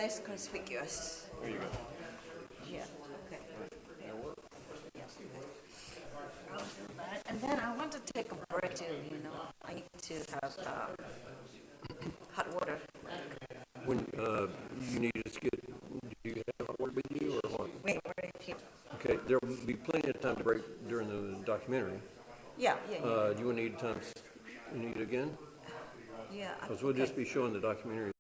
less conspicuous. There you go. Yeah, okay. Yes, okay. I'll do that. And then I want to take a break too, I need to have hot water. When you need to get, do you have a word with you or what? Wait, right here. Okay, there will be plenty of time to break during the documentary. Yeah. Do you want to need time? You need it again? Yeah. Because we'll just be showing the documentary.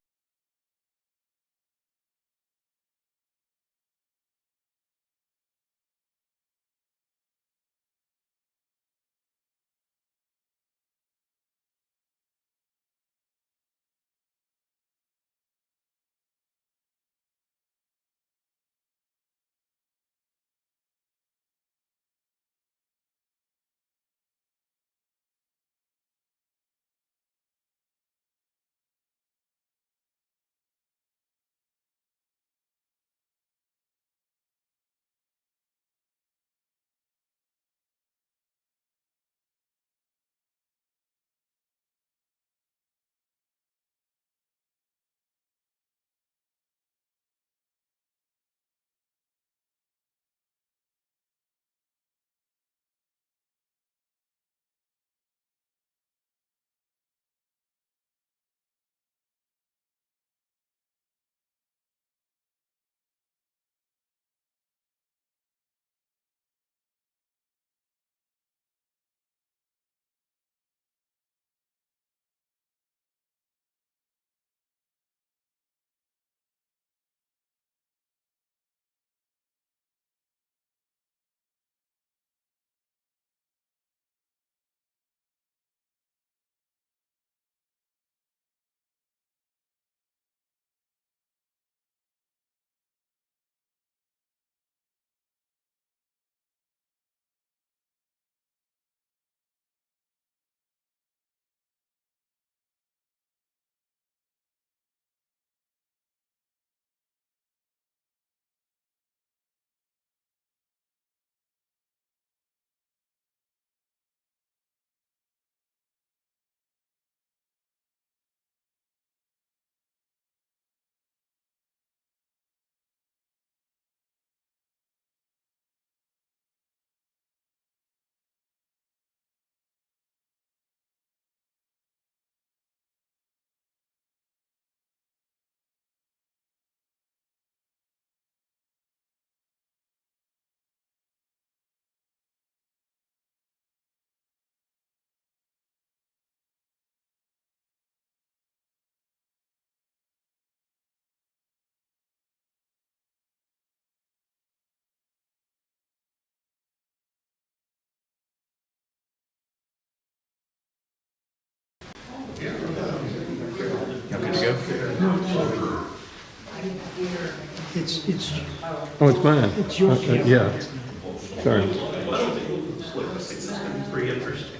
It's Oh, it's mine. it's your camera. Yeah. Sorry. Pretty interesting.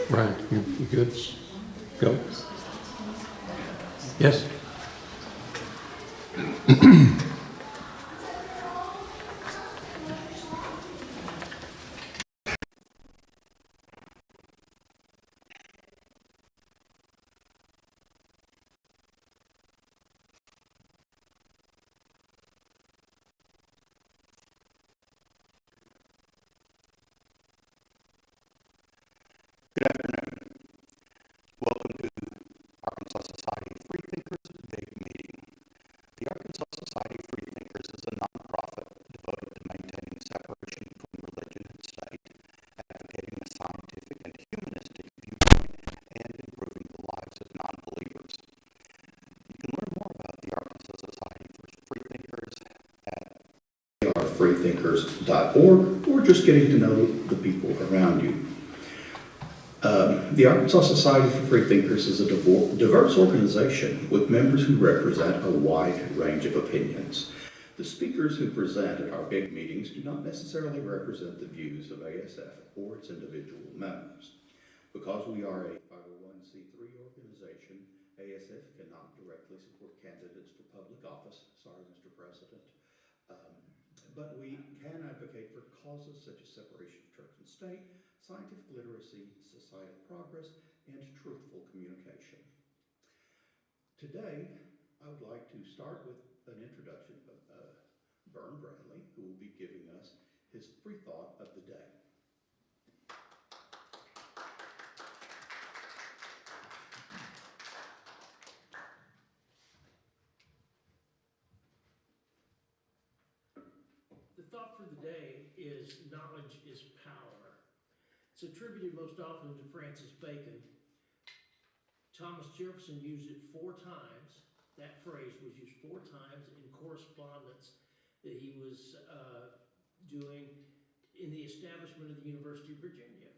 Brian, you good? Go. Yes? Good afternoon. Welcome to Arkansas Society of Freethinkers Big Meeting. The Arkansas Society of Freethinkers is a nonprofit devoted to maintaining separation between religion and state, advocating a scientific and humanistic viewpoint, and improving the lives of non-believers. You can learn more about the Arkansas Society for Freethinkers at freethinkers.org, or just getting to know the people around you. The Arkansas Society for Freethinkers is a diverse organization with members who represent a wide range of opinions. The speakers who present at our big meetings do not necessarily represent the views of ASF or its individual members. Because we are a 501c3 organization, ASF cannot directly support candidates for public office. Sorry, Mr. President. But we can advocate for causes such as separation of church and state, scientific literacy, societal progress, and truthful communication. Today, I would like to start with an introduction of Vern Bradley, who will be giving us his free thought of the day. The thought for the day is knowledge is power. It's attributed most often to Francis Bacon. Thomas Jefferson used it 4 times. That phrase was used 4 times in correspondence that he was doing in the establishment of the University of Virginia.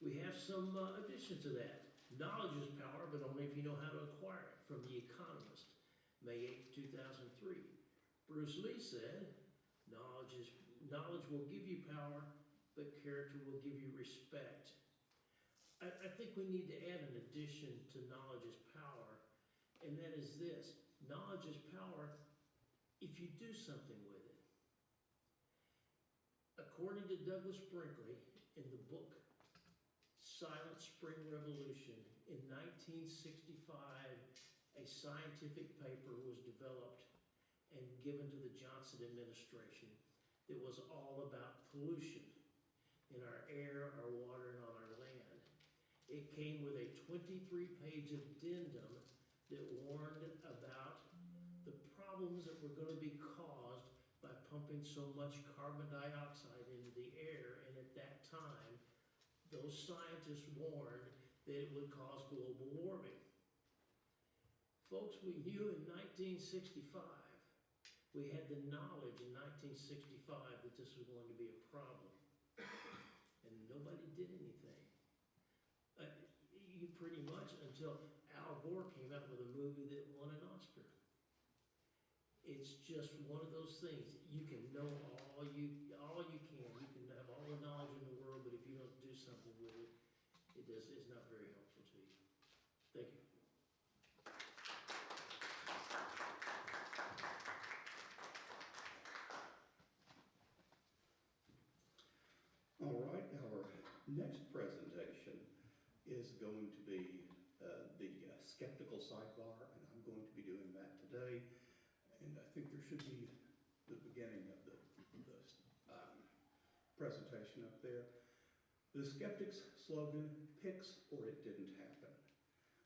We have some additions to that. Knowledge is power, but only if you know how to acquire it, from The Economist, May 8th, 2003. Bruce Lee said, knowledge will give you power, but character will give you respect. I think we need to add an addition to knowledge is power, and that is this. Knowledge is power if you do something with it. According to Douglas Brinkley, in the book Silent Spring Revolution, in 1965, a scientific paper was developed and given to the Johnson administration that was all about pollution in our air, our water, and on our land. It came with a 23-page addendum that warned about the problems that were going to be caused by pumping so much carbon dioxide into the air, and at that time, those scientists warned that it would cause global warming. Folks, we knew in 1965, we had the knowledge in 1965 that this was going to be a problem, and nobody did anything. You pretty much, until Al Gore came out with a movie that won an Oscar. It's just one of those things. You can know all you can. You can have all the knowledge in the world, but if you don't do something with it, it's not very helpful to you. Thank you. All right, our next presentation is going to be the skeptical sidebar, and I'm going to be doing that today. And I think there should be the beginning of the presentation up there. The skeptic's slogan, "Pix or it didn't happen."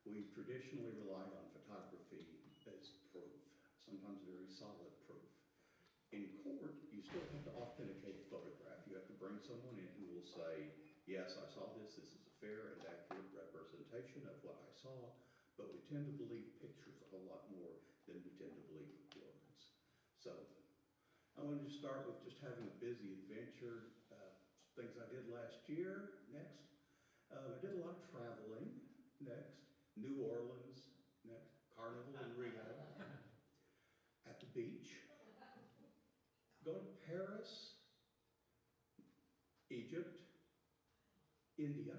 We've traditionally relied on photography as proof, sometimes very solid proof. In court, you still have to authenticate a photograph. You have to bring someone in who will say, yes, I saw this. This is a fair and accurate representation of what I saw. But we tend to believe pictures a whole lot more than we tend to believe words. So I wanted to start with just having a busy adventure. Things I did last year. Next. I did a lot of traveling. Next. New Orleans. Next. Carnival in Rio. At the beach. Going to Paris, Egypt, India,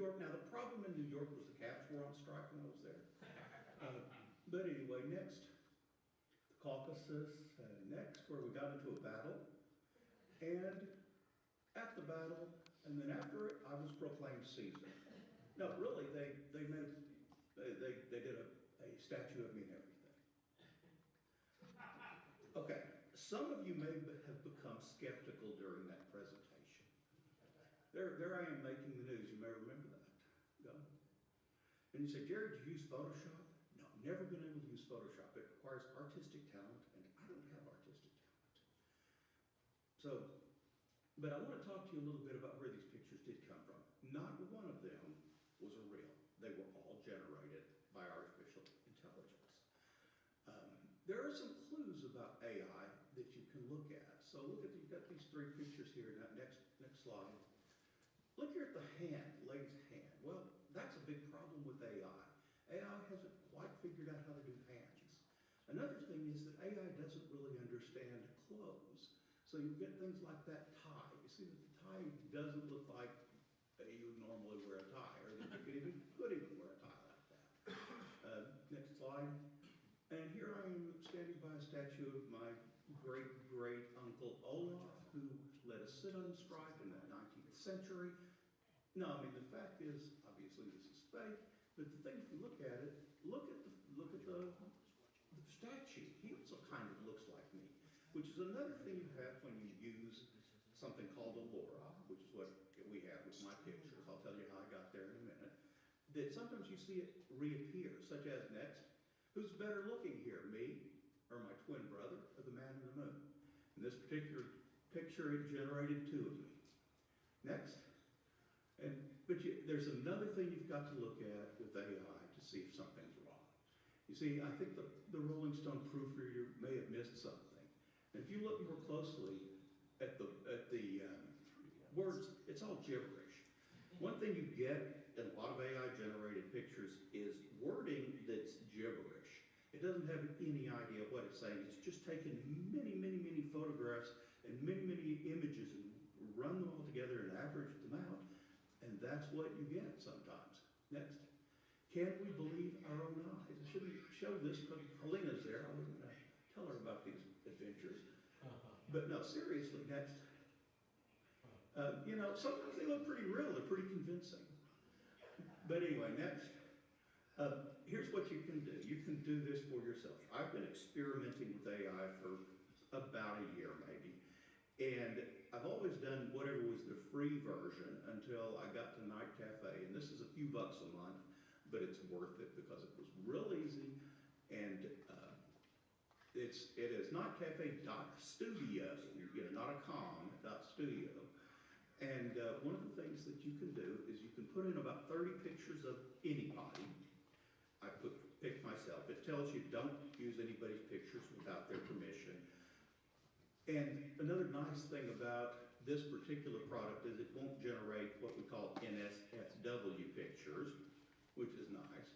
York. Now, the problem in New York was the cabs were on strike when I was there. But anyway, next, the Caucasus, and next, where we got into a battle. And at the battle, and then after it, I was proclaimed Caesar. No, really, they did a statue of me and everything. Okay, some of you may have become skeptical during that presentation. There I am making the news. You may remember that. Go. And you say, Jerry, did you use Photoshop? No, never been able to use Photoshop. It requires artistic talent, and I don't have artistic talent. So, but I want to talk to you a little bit about where these pictures did come from. Not one of them was a real. They were all generated by artificial intelligence. There are some clues about AI that you can look at. So look at, you've got these three pictures here. Now, next slide. Look here at the hand, lady's hand. Well, that's a big problem with AI. AI hasn't quite figured out how to do hands. Another thing is that AI doesn't really understand clothes. So you get things like that tie. You see that the tie doesn't look like you would normally wear a tie, or that you could even wear a tie like that. Next slide. And here I am standing by a statue of my great-great-uncle Olaf, who led us sit on strike in the 19th century. No, I mean, the fact is, obviously this is fake, but the thing, if you look at it, look at the statue. He also kind of looks like me, which is another thing you have when you use something called a LoRa, which is what we have with my pictures. I'll tell you how I got there in a minute. That sometimes you see it reappear, such as next. Who's better looking here, me or my twin brother or the man in the moon? In this particular picture, it generated two of me. Next. But there's another thing you've got to look at with AI to see if something's wrong. You see, I think the Rolling Stone proofreader may have missed something. And if you look more closely at the words, it's all gibberish. One thing you get in a lot of AI-generated pictures is wording that's gibberish. It doesn't have any idea what it's saying. It's just taken many, many, many photographs and many, many images and run them all together and averaged them out. And that's what you get sometimes. Next. Can we believe our own eyes? I shouldn't show this, but Helena's there. I wasn't going to tell her about these adventures. But no, seriously, next. You know, sometimes they look pretty real. They're pretty convincing. But anyway, next. Here's what you can do. You can do this for yourself. I've been experimenting with AI for about a year, maybe. And I've always done whatever was the free version until I got to Night Cafe. And this is a few bucks a month, but it's worth it because it was real easy. And it is nightcafe.studio, not a com, .studio. And one of the things that you can do is you can put in about 30 pictures of anybody. I picked myself. It tells you don't use anybody's pictures without their permission. And another nice thing about this particular product is it won't generate what we call NSFW pictures, which is nice.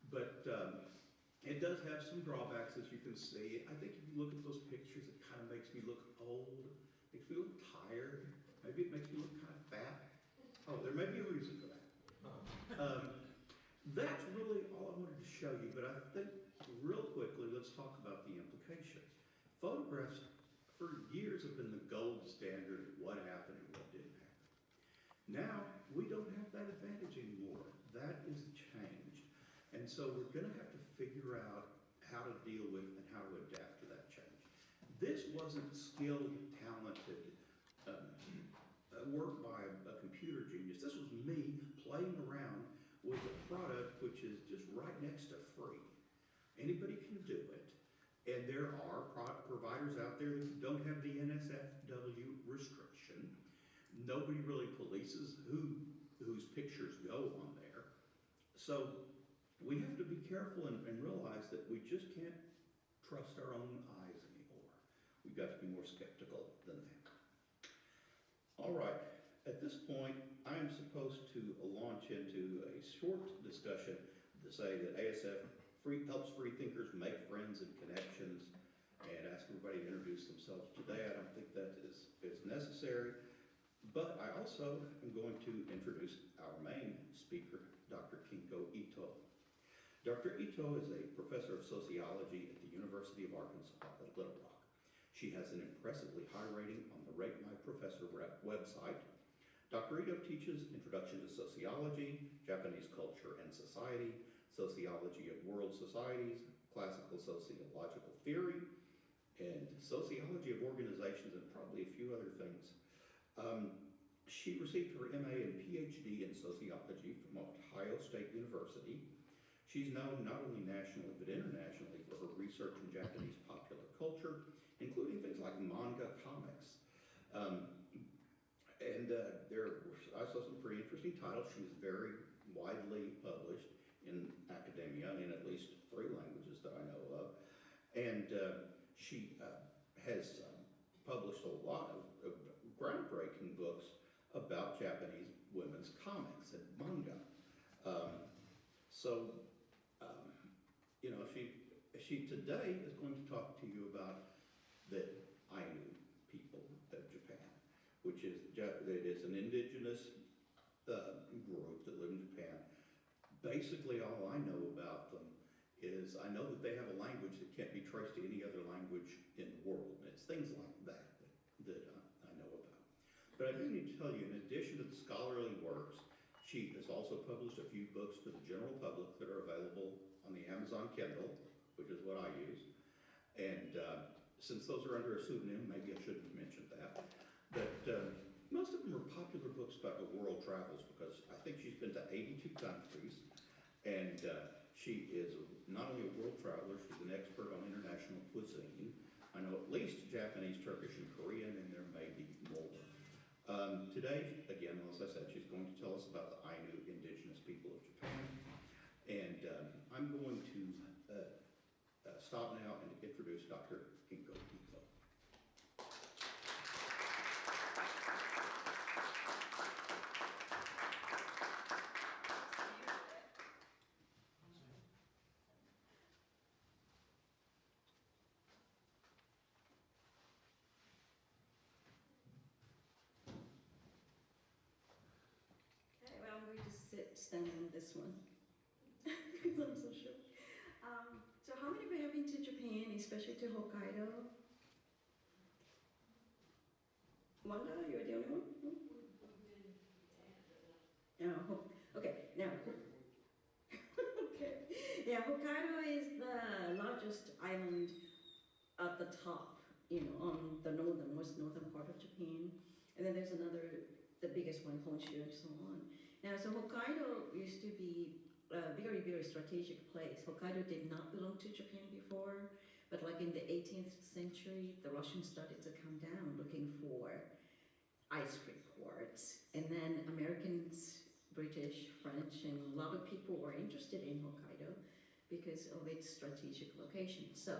But it does have some drawbacks, as you can see. I think if you look at those pictures, it kind of makes me look old, makes me look tired. Maybe it makes me look kind of fat. Oh, there may be a reason for that. That's really all I wanted to show you, but I think real quickly, let's talk about the implications. Photographs for years have been the gold standard of what happened and what didn't happen. Now, we don't have that advantage anymore. That is changed. And so we're going to have to figure out how to deal with and how to adapt to that change. This wasn't skilled, talented work by a computer genius. This was me playing around with a product which is just right next to free. Anybody can do it. And there are providers out there that don't have the NSFW restriction. Nobody really polices whose pictures go on there. So we have to be careful and realize that we just can't trust our own eyes anymore. We've got to be more skeptical than that. All right, at this point, I am supposed to launch into a short discussion to say that ASF helps free thinkers make friends and connections and ask everybody to introduce themselves. Today, I don't think that is necessary. But I also am going to introduce our main speaker, Dr. Kinko Ito. Dr. Ito is a professor of sociology at the University of Arkansas at Little Rock. She has an impressively high rating on the Rate My Professor website. Dr. Ito teaches Introduction to Sociology, Japanese Culture and Society, Sociology of World Societies, Classical Sociological Theory, and Sociology of Organizations, and probably a few other things. She received her MA and PhD in sociology from Ohio State University. She's known not only nationally but internationally for her research in Japanese popular culture, including things like manga comics. I saw some pretty interesting titles. She was very widely published in academia in at least 3 languages that I know of. And she has published a lot of groundbreaking books about Japanese women's comics and manga. She today is going to talk to you about the Ainu people of Japan, which is an indigenous group that live in Japan. Basically, all I know about them is I know that they have a language that can't be traced to any other language in the world. And it's things like that I know about. But I do need to tell you, in addition to the scholarly works, she has also published a few books for the general public that are available on the Amazon Kindle, which is what I use. And since those are under a pseudonym, maybe I shouldn't have mentioned that. But most of them are popular books about her world travels, because I think she's been to 82 countries. And she is not only a world traveler, she's an expert on international cuisine. I know at least Japanese, Turkish, and Korean, and there may be more. Today, again, as I said, she's going to tell us about the Ainu indigenous people of Japan. And I'm going to stop now and introduce Dr. Kinko Ito. Okay, well, I'm going to stand on this one because I'm so short. So how many of you have been to Japan, especially to Hokkaido? Wanda, you're the only one? No? Okay, now, okay. Yeah, Hokkaido is the largest island at the top, on the northern part of Japan. And then there's another, the biggest one, Honshu, and so on. Now, so Hokkaido used to be a very, very strategic place. Hokkaido did not belong to Japan before, but like in the 18th century, the Russians started to come down looking for ice free ports. And then Americans, British, French, and a lot of people were interested in Hokkaido because of its strategic location. So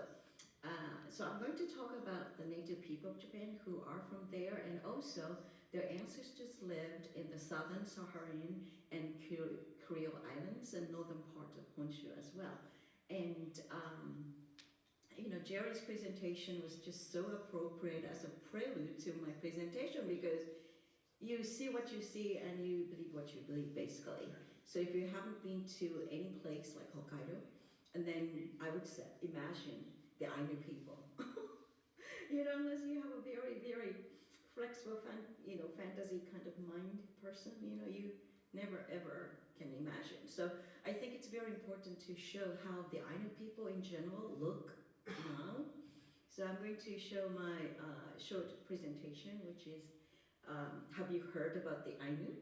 I'm going to talk about the native people of Japan who are from there, and also their ancestors lived in the southern Saharan and Kuril Islands and northern part of Honshu as well. And Jerry's presentation was just so appropriate as a prelude to my presentation, because you see what you see and you believe what you believe, basically. So if you haven't been to any place like Hokkaido, and then I would say, imagine the Ainu people. Unless you have a very, very flexible, fantasy kind of mind person, you never ever can imagine. So I think it's very important to show how the Ainu people in general look now. So I'm going to show my short presentation, which is, have you heard about the Ainu?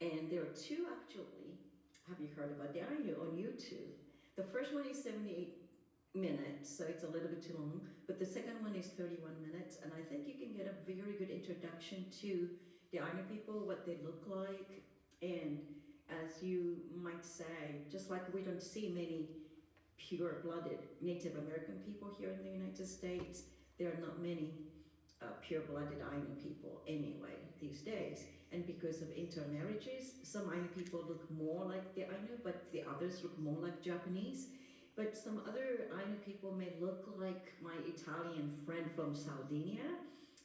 And there are 2 actually, have you heard about the Ainu on YouTube? The first one is 78 minutes, so it's a little bit too long, but the second one is 31 minutes, and I think you can get a very good introduction to the Ainu people, what they look like, and as you might say, just like we don't see many pure-blooded Native American people here in the United States, there are not many pure-blooded Ainu people anyway these days. And because of intermarriages, some Ainu people look more like the Ainu, but the others look more like Japanese. But some other Ainu people may look like my Italian friend from Sardinia,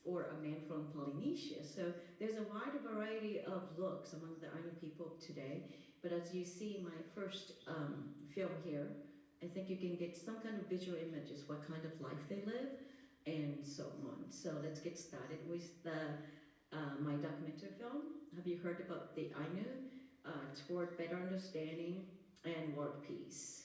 or a man from Polynesia. So there's a wide variety of looks among the Ainu people today. But as you see my first film here, I think you can get some kind of visual images, what kind of life they live, and so on. So let's get started with my documentary film. Have you heard about the Ainu? Toward better understanding and world peace.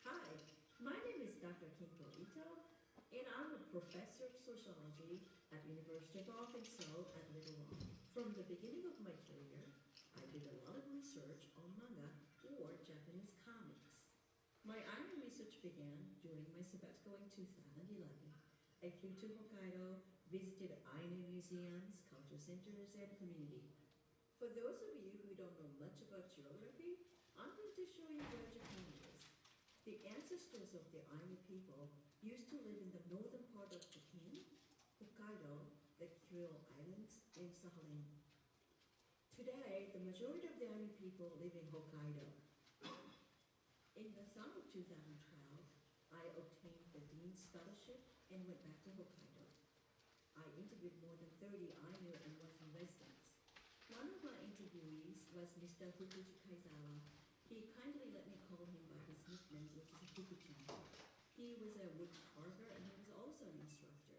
Hi, my name is Dr. Kinko Ito, and I'm a professor of sociology at University of Arkansas at Little Rock. From the beginning of my career, I did a lot of research on manga or Japanese comics. My Ainu research began during my sabbatical in 2011. I flew to Hokkaido, visited Ainu museums, culture centers, and community. For those of you who don't know much about geography, I'm going to show you where Japan is. The ancestors of the Ainu people used to live in the northern part of Japan, Hokkaido, the Kuril Islands, and Sakhalin. Today, the majority of the Ainu people live in Hokkaido. In the summer of 2012, I obtained the Dean's Scholarship and went back to Hokkaido. I interviewed more than 30 Ainu and working residents. One of my interviewees was Mr. Fukuji Kaizawa. He kindly let me call him by his nickname, which is Fukuchan. He was a wood carver and he was also an instructor.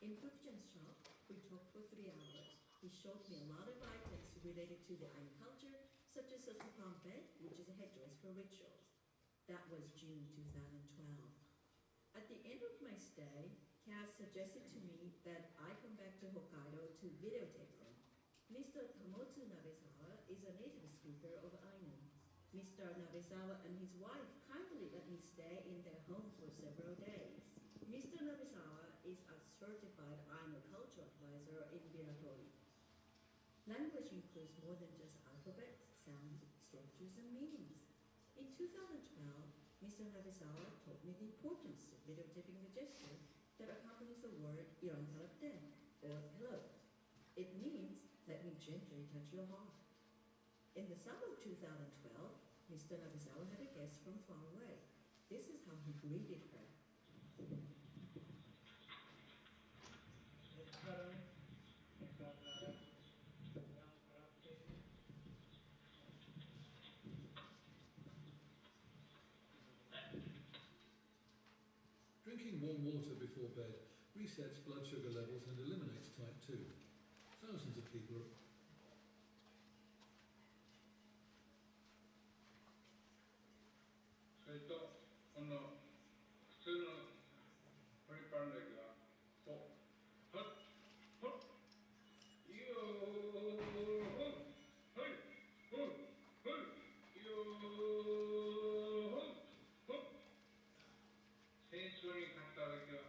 In Fukuchan's shop, we talked for 3 hours. He showed me a lot of items related to the Ainu culture, such as a supanbe, which is a headdress for rituals. That was June 2012. At the end of my stay, Kaz suggested to me that I come back to Hokkaido to videotape them. Mr. Tamotsu Nabesawa is a native speaker of Ainu. Mr. Nabesawa and his wife kindly let me stay in their home for several days. Mr. Nabesawa is a certified Ainu culture advisor in Biratori. Language includes more than just alphabets, sounds, structures, and meanings. In 2012, Mr. Nabesawa taught me the importance of videotaping the gesture that accompanies the word irantarapte, or hello. It means, let me gently touch your heart. In the summer of 2012, Mr. Nabesawa had a guest from far away. This is how he greeted her. Drinking warm water before bed resets blood sugar levels and eliminates type 2. Thousands of people are... それとこの普通のホリパンだけはこうはっはっよーほいほいほいよーほいほい戦争に勝っただけは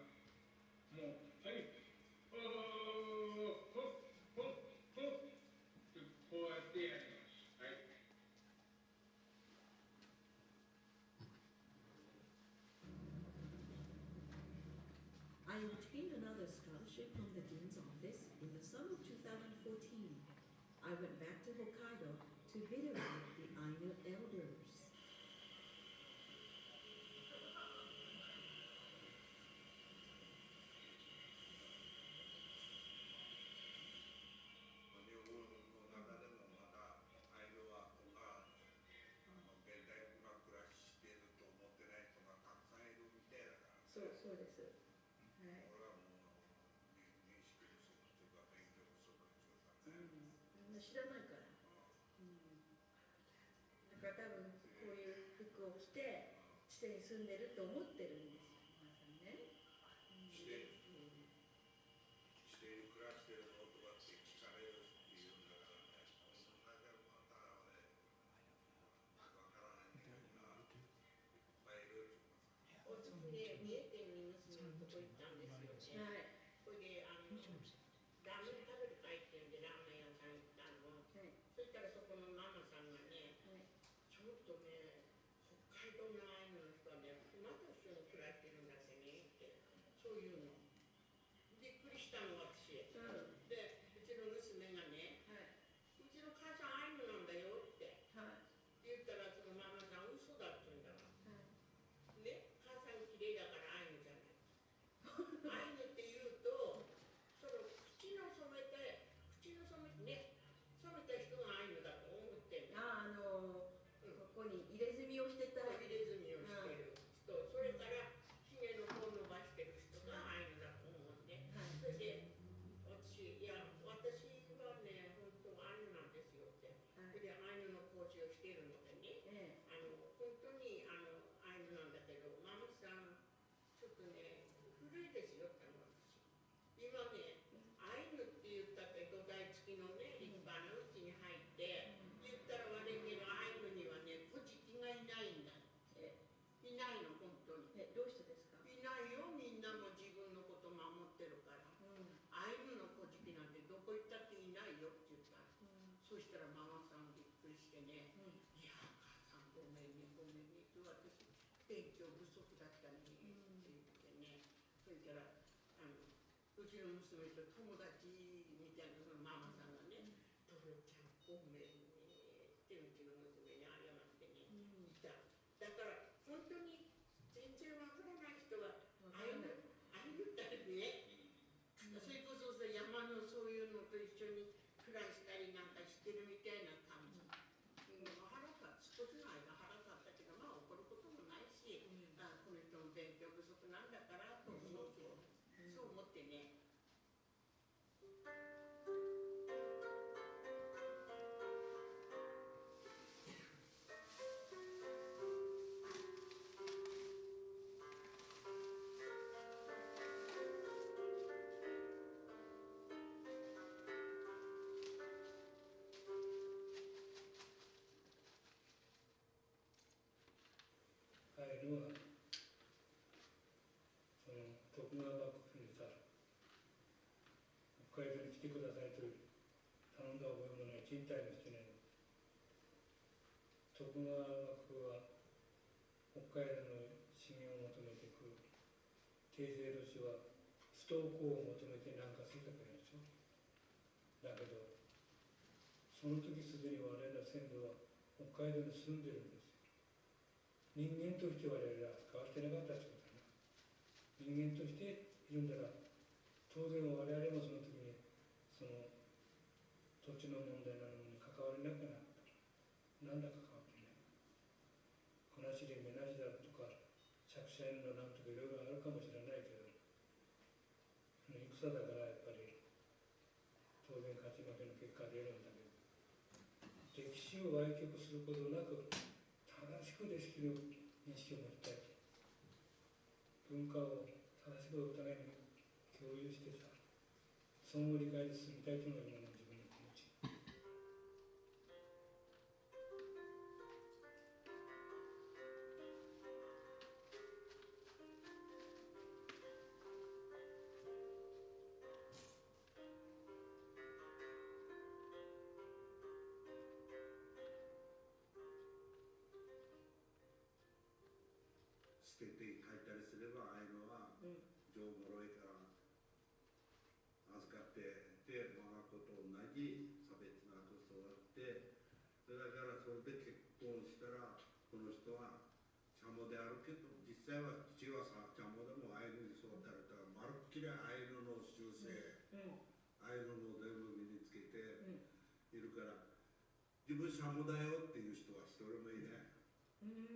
I obtained another scholarship from the Dean's Office in the summer of 2014. I went back to Hokkaido to venerate the Ainu elders. 日本の中でもまたアイヌは他現代語が暮らしていると思ってない人がたくさんいるみたいだから、そうです。はい。これはもう認識不足というか勉強不足というかね。みんな知らないから。だから多分こういう服を着て地底に住んでると思ってるんですよ、皆さんね。地底に暮らしているのとかって聞かれるっていうんだからね、そんなでもまたね、わからない人がいっぱいいるっておつで三重県に娘のとこ行ったんですよね。それでラーメン食べる会っていうんでラーメン屋さん行ったの。そしたらそこのママさんがね、ちょっとね、北海道のアイヌの人はね、馬と一緒に暮らしてるんだってねって、そういうの。びっくりしたの私。で、うちの娘がね、うちの母さんアイヌなんだよって言ったら、そのママさん嘘だって言うんだわ。ね、母さん綺麗だからアイヌじゃない。アイヌって言うと、その口の染めてね、染めた人がアイヌだと思ってんだ。ここに入れ墨をしてた。入れ墨をしてる人、それからひげのこう伸ばしてる人がアイヌだと思うんで、それで私はね、本当アイヌなんですよって。それでアイヌの講師をしているのでね、本当にアイヌなんだけど、ママさんちょっとね、古いですよって思うんですよ。今ね、アイヌって言ったって土台付きのね、立派なうちに入って言ったら悪いけど、アイヌにはね、古事記がいないんだって。いないの、本当に。どうしてですか？いないよ、みんなも自分のこと守ってるから。アイヌの古事記なんてどこ行ったっていないよって言ったら、そしたらママさんびっくりしてね、いや、母さんごめんね、ごめんね、私勉強不足だったねって言ってね、それからうちの娘と友達みたいなそのママさんがね、トロちゃんごめんねってうちの娘に謝ってね、だから本当に全然わからない人はああいうったらね、それこそさ、山のそういうのと一緒に暮らしたりなんかしてるみたいな感じ。少しの間腹立ったけど、まあ怒ることもないし、この人も勉強不足なんだからと思うけど、そう思ってね。アイヌはその徳川幕府にさ、北海道に来てくださいと頼んだ覚えもない賃貸もしてないの。徳川幕府は北海道の資源を求めてくる。帝政ロシは不登校を求めて南下してたからでしょ。だけどその時すでに我々の先祖は北海道に住んでるんですよ。人間として我々は変わってなかったってことだな。人間としているんだら、当然我々もその時にその土地の問題なのに関われなくなった。なんだか関わってない。こなしで目なしだとか、借者のなんとかいろいろあるかもしれないけど、戦だからやっぱり当然勝ち負けの結果出るんだけど、歴史を歪曲することなく、正しく歴史の認識を持ちたい。文化を正しくお互いに共有してさ、相互理解で進みたいというのが今の自分の気持ち。捨てて帰ったりすれば、アイヌは情ボロいからだからそれで結婚したらこの人はチャモであるけど実際は父はさチャモでもアイヌに育てられたらまるっきりアイヌの習性、アイヌの全部身につけているから、自分シャモだよっていう人は一人もいない。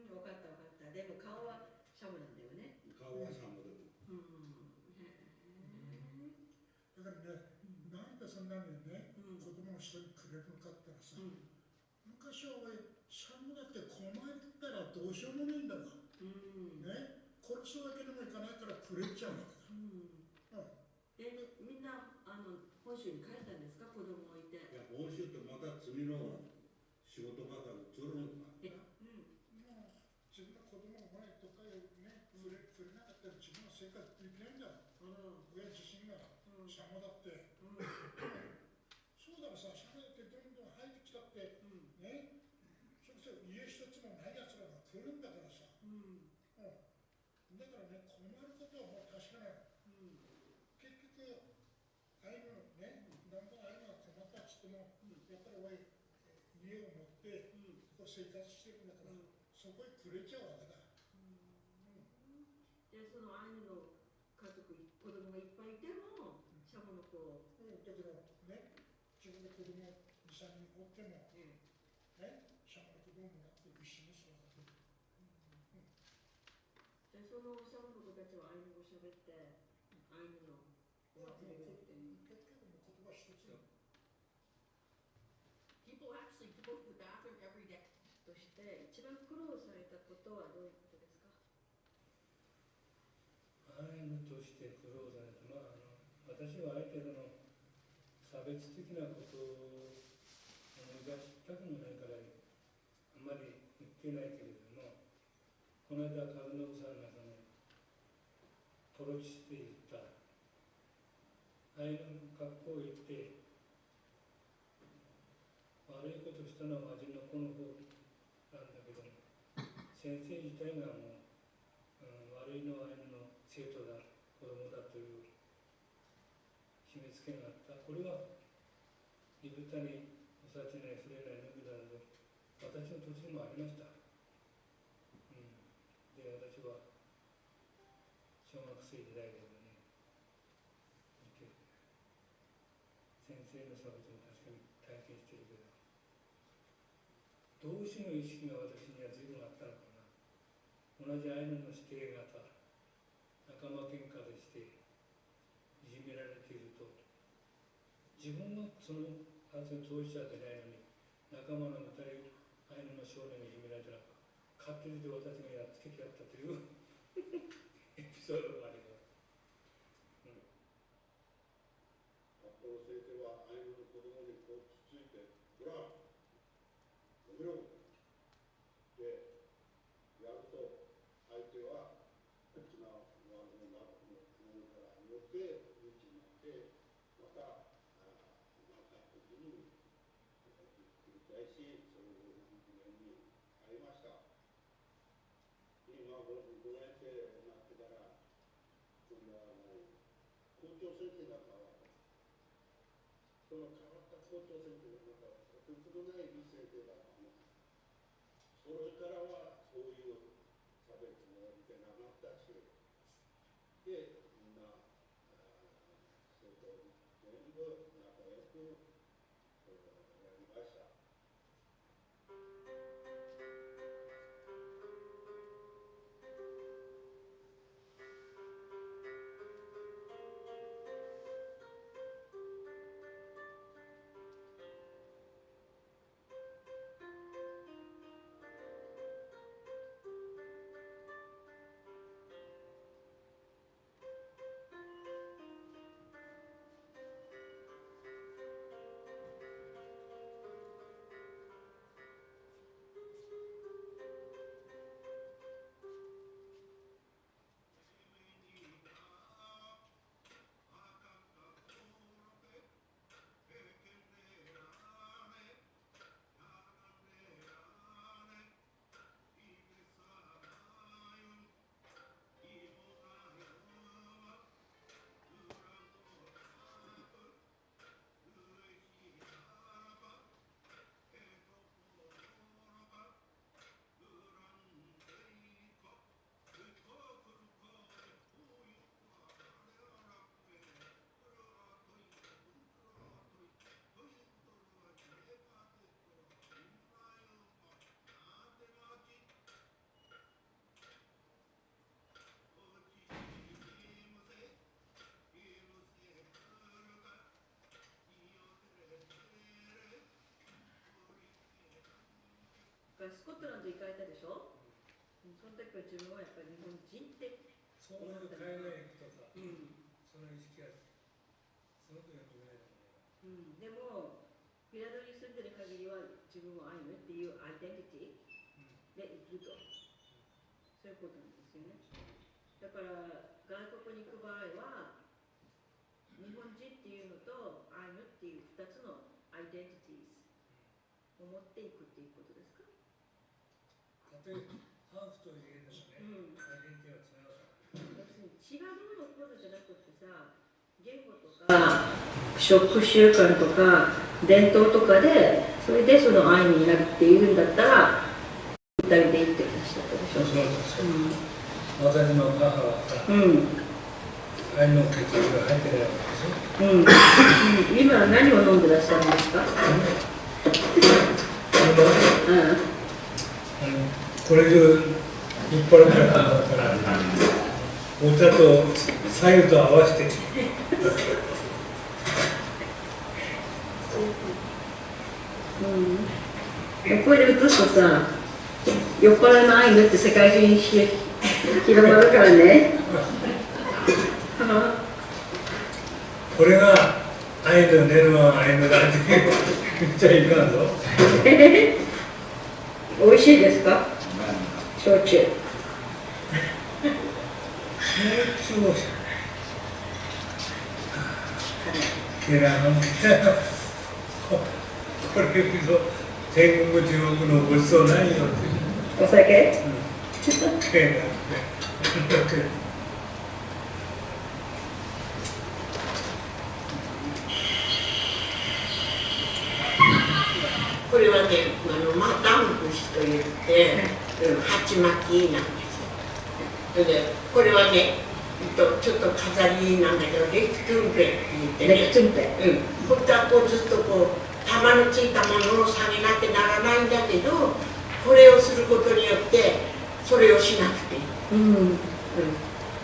分かった分かった。でも顔はシャムなんだよね。顔はシャモでも。だからね、なんでそんなにね、子供の人にくれるのかってのはさ、昔は俺、シャムだって困ったらどうしようもないんだわ。ね、殺すわけにもいかないからくれちゃうわけだ。みんな本州に帰ったんですか、子供がいて。いや、本州ってまた次の仕事場から移るのか。自分の子供が前とかね、くれなかったら自分の生活できないんだ。親自身がシャモだって。そうだからさ、シャモだってどんどん入ってきたって、ね、そして家一つもないやつらが来るんだからさ。だからね、困ることはもう確かな。結局、アイヌね、だんだんアイヌが困ったっつっても、やっぱり俺、家を持ってこう生活してるんだから、そこへくれちゃうわけだ。で、そのアイヌの家族、子供がいっぱいいても、シャモの子を。だけどね、自分の子供2、3人おっても、ね、シャモの子供もらって一緒に育てる。で、そのシャモの子たちはアイヌ語喋って、アイヌのお祭りに行って。結局の言葉一つだ。People actually go to the bathroom every day. として一番苦労されたことはどういうことですか？アイヌとして苦労された、私はある程度の差別的なことを思い出したくもないからあんまり言ってないけれども、この間和信さんがポロチって言ったアイヌの学校へ行って悪いことしたのは味の子の方なんだけども、先生自体がもう、悪いのはアイヌの生徒だ、子供だという決めつけがあった。これはイブタにお幸に触れないのみならず、私の土地にもありました。で、私は小学生時代でもね、先生の差別も確かに体験してるけど、同志の意識が私には随分あったのかな。同じアイヌの指定型、仲間喧嘩でしていじめられていると、自分がその当事者でないのに、仲間の2人、アイヌの少年にいじめられたら、勝手に私がやっつけてやったというエピソードがあります。この先生はアイヌの子供にこうつついて、ほら、伸びろでやると、相手は別なものからよって道になって、また時に繰り返しそれを1年にありました。今5年生になってから今度は校長先生が変わった。その変わった校長先生がまたとてつもないいい先生だったの。それからはそういう差別も見てなかったし、で、みんな生徒全部仲良くやりました。スコットランド行かれたでしょ、その時は自分はやっぱり日本人ってそういう海外行くとさ、その意識がすごくよくないと思う。でもフィラドに住んでる限りは自分はアイヌっていうアイデンティティで生きると、そういうことなんですよね。だから外国に行く場合は日本人っていうのとアイヌっていう2つのアイデンティティを持っていくっていうことですか。例えばハーフと言えてもね、アイデンティティは違うから。別に違うものを起こるじゃなくてさ、言語とか食習慣とか伝統とかで、それでそのアイヌになるっていうんだったら2人でいいって話だったでしょ。そうですよ。私の母はさ、アイヌの血液が入ってないわけでしょ。今は何を飲んでらっしゃるんですか。これ以上引っ張らなかったからお茶と白湯と合わせてこれで移すとさ、酔っ払いのアイヌって世界中に広まるからね。これがアイヌ寝るはアイヌだって言っちゃいかんぞ。美味しいですか。焼酎。これこそ天国地獄のごちそうないよって。お酒？これはね、マダン節といって、鉢巻きなんですよ。それで、これはね、ちょっと飾りなんだけど、レクトゥンペって言ってね。レクトゥンペ。本当はこうずっとこう、玉のついたものを下げなきゃならないんだけど、これをすることによって、それをしなくていい。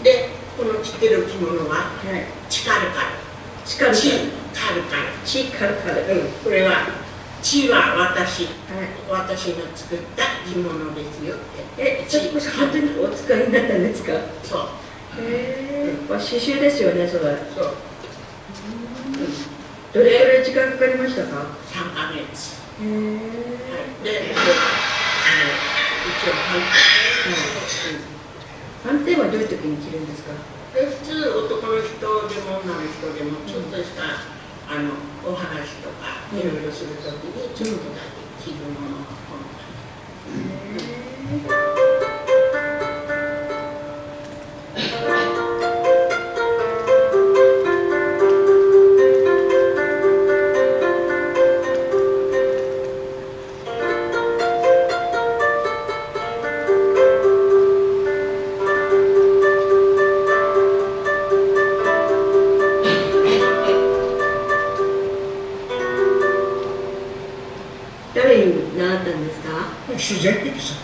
で、この着てる着物は、チカルカル。チカルカル。チカルカル。これは、地は私、私の作った着物ですよって。ちょっと本当にお使いになったんですか。そう。刺繍ですよね、それ。そう。どれくらい時間かかりましたか。3ヶ月。で、一応判定はどういう時に着るんですか。普通男の人でも女の人でもちょっとしたお話とかいろいろするときにちょっとだけ着るものを自然的さ。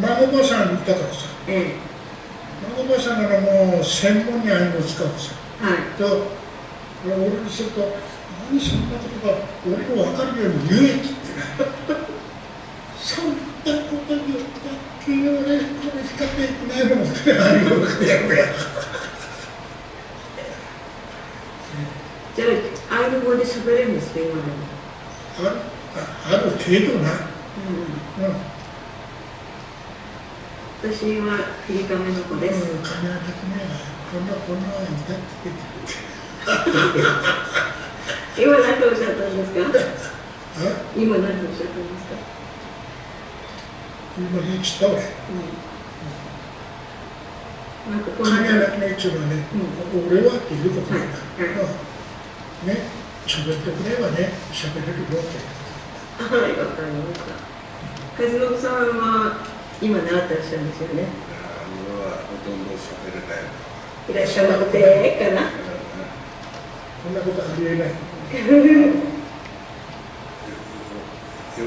孫ばさんだからさ。孫ばさんならもう専門にアイヌを使うさ。俺にすると、何そんなことが俺も分かるように言えって言ってね。そんなことによって、俺、これ使っていくないものってアイヌを使ってやるや。じゃあ、アイヌ語で喋れるんですか、今でも。ある程度な。私はフリカメの子です。金は的にはこんな言ったって今何とおっしゃったんですか。今何とおっしゃったんですか。今言っちゃった俺。金はなくないっていうのはね、俺はっていうことなんだ。ね、喋ってくればね、喋れるよって。はい、わかりました。和信さんは今習ってらっしゃるんですよね。俺はほとんど喋れない。いらっしゃらなくてかな。こんなことありえない。よ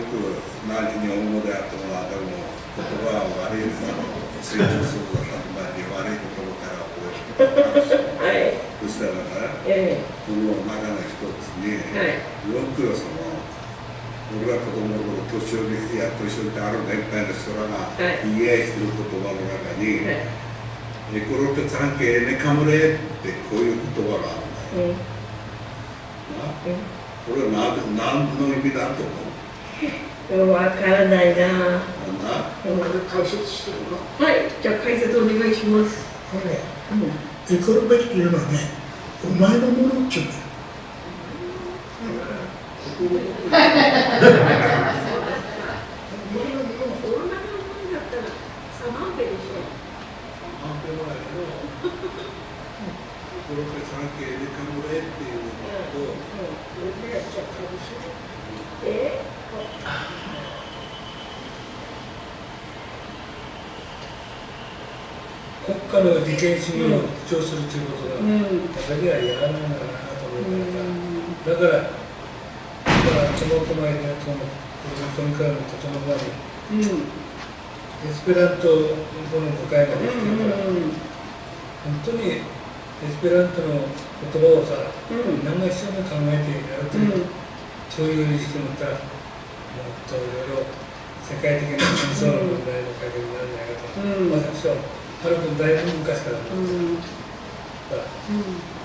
く周りに思うであっても、でも言葉は悪いですよ。成長すると始まり悪い言葉から覚えてます。そしたらね、この中の一つに、よくその俺が子供の頃年寄りや年寄りってある年配の人らが言い合いしてる言葉の中に「これって関係ねかもれ」ってこういう言葉があるんだよ。これは何の意味だと思う？わからないな。解説してるの？はい、じゃあ解説お願いします。これ、エコロベキっていうのはね、お前のものっちゅうの。国家の利権主義を主張するということが、やはりはやらないのかなと思いました。だから、その前で、このからのことの前に、エスペラント語の誤解ができてるから、本当にエスペラントの言葉をさ、何が必要に考えてやるという、そういう意識を持ったら、もっといろいろ世界的な戦争の問題の解決になるんじゃないかと、私は、はるくんだいぶ昔から思ってた。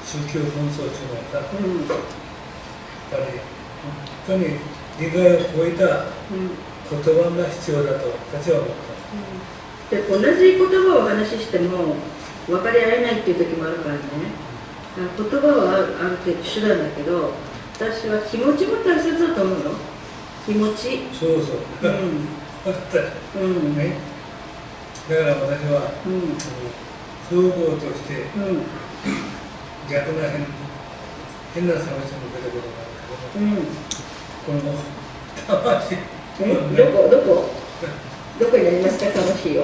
宗教紛争というのはさ、やっぱり本当に利害を超えた言葉が必要だと私は思った。で同じ言葉をお話ししても分かり合えないっていう時もあるからね。言葉はある程度手段だけど、私は気持ちも大切だと思うの。気持ち。そうそう。分かった。ね。だから私は、総合として、逆な変な差別も出たことがあるけど、この魂どこになりますか、魂は。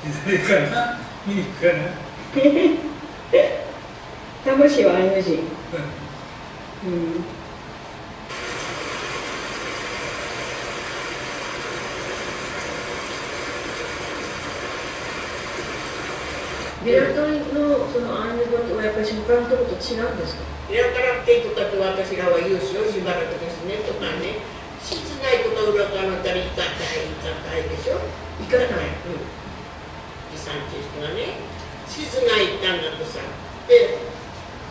左かな右かな魂はアイヌ人。ビラトリのそのアイヌ語はやっぱり他のところと違うんですか？ビラからってとかって私らは言うしよ、しばらくですねとかね、静ないことを裏側のたり、いかないでしょ、いかない、じさんっていう人がね、静ないったんだとさ、で、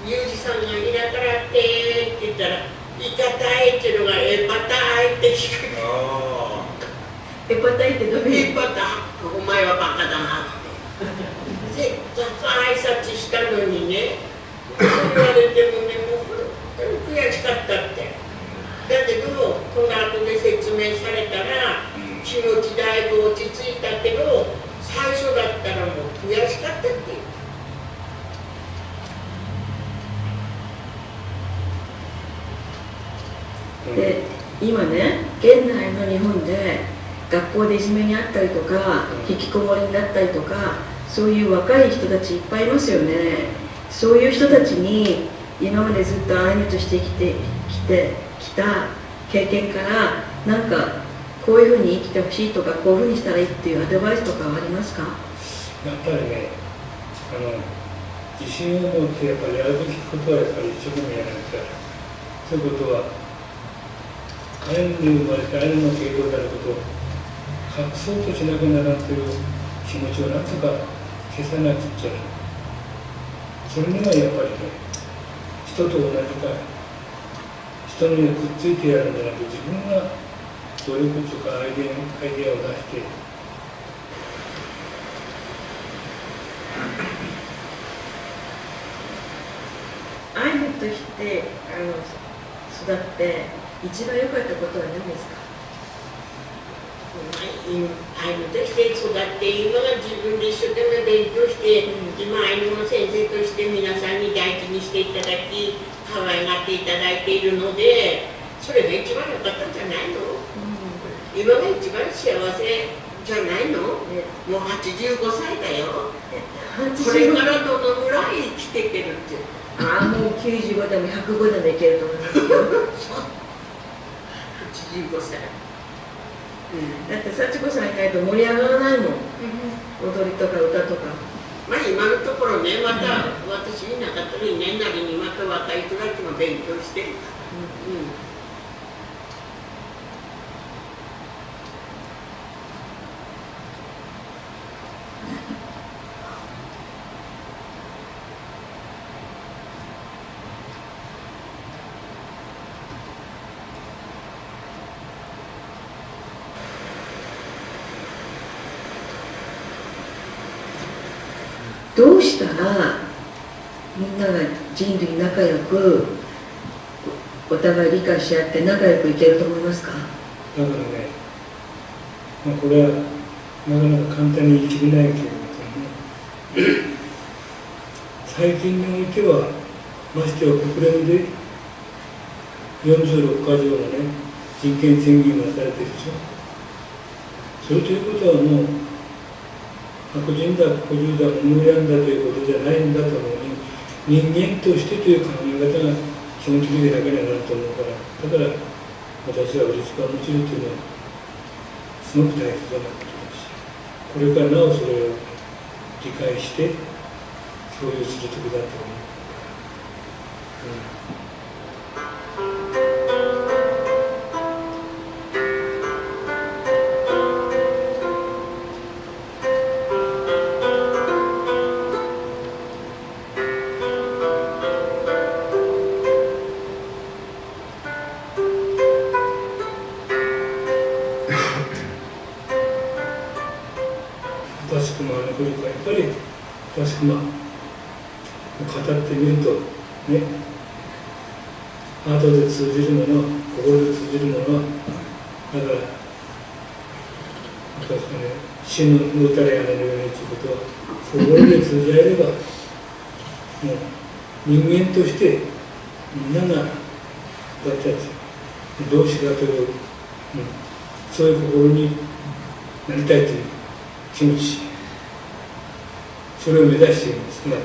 ユージさんがいらからって言ったら、いかたいっていうのがエパタイって聞く。エパタイってどういう？エパタ、お前はバカだなって。で、挨拶したのにね、そう言われてもね、もう本当に悔しかったって。だけど、この後で説明されたら、気持ちだいぶ落ち着いたけど、最初だったらもう悔しかったって。で、今ね、現代の日本で学校でいじめにあったりとか、引きこもりになったりとか、そういう若い人たちいっぱいいますよね。そういう人たちに今までずっとアイヌとしてきた経験からなんかこういうふうに生きてほしいとかこういうふうにしたらいいっていうアドバイスとかはありますか？やっぱりね、自信を持ってやっぱりやるべきことはやっぱり一生懸命やらなきゃ。そういうことはアイヌに生まれてアイヌの系統であることを隠そうとしなくならっている気持ちをなんとか消さなくちゃ。それにはやっぱりね、人と同じか人にくっついてやるんじゃなくて、自分が努力とかアイデアを出してアイヌとして育って一番良かったことは何ですか？アイヌとして育って今が自分で一生懸命勉強して、今アイヌの先生として皆さんに大事にしていただき可愛がっていただいているので、それが一番良かったんじゃないの？今が一番幸せじゃないの？もう85歳だよ。これからどのぐらい生きていけるって。ああ、もう95でも105でもいけると思いますよ。85歳。だって幸子さんいないと盛り上がらないもん、踊りとか歌とか。まあ今のところね、また私いなかったり年なりにまた若い人たちも勉強してるから。どうしたらみんなが人類仲良くお互い理解し合って仲良くいけると思いますか？だからね、これはなかなか簡単に言い切れないけれども、最近においてはましては国連で46カ条のね、人権宣言がされてるでしょ。それということはもう白人だ、黒人だ、モンゴリアンだということじゃないんだと思うね。人間としてという考え方が基本的でだけになると思うから、だから私は嬉しく思っているというのはすごく大切だなと思うし、これからなおそれを理解して共有する時だと思う。正しくもやっぱり正しく語ってみるとね、ハートで通じるもの、心で通じるもの、だから私はね、死ぬ打たれやめるようにということは心で通じ合えれば、もう人間としてみんなが私たち同志だという、そういう心になりたいという気持ち、それを目指しているんですね。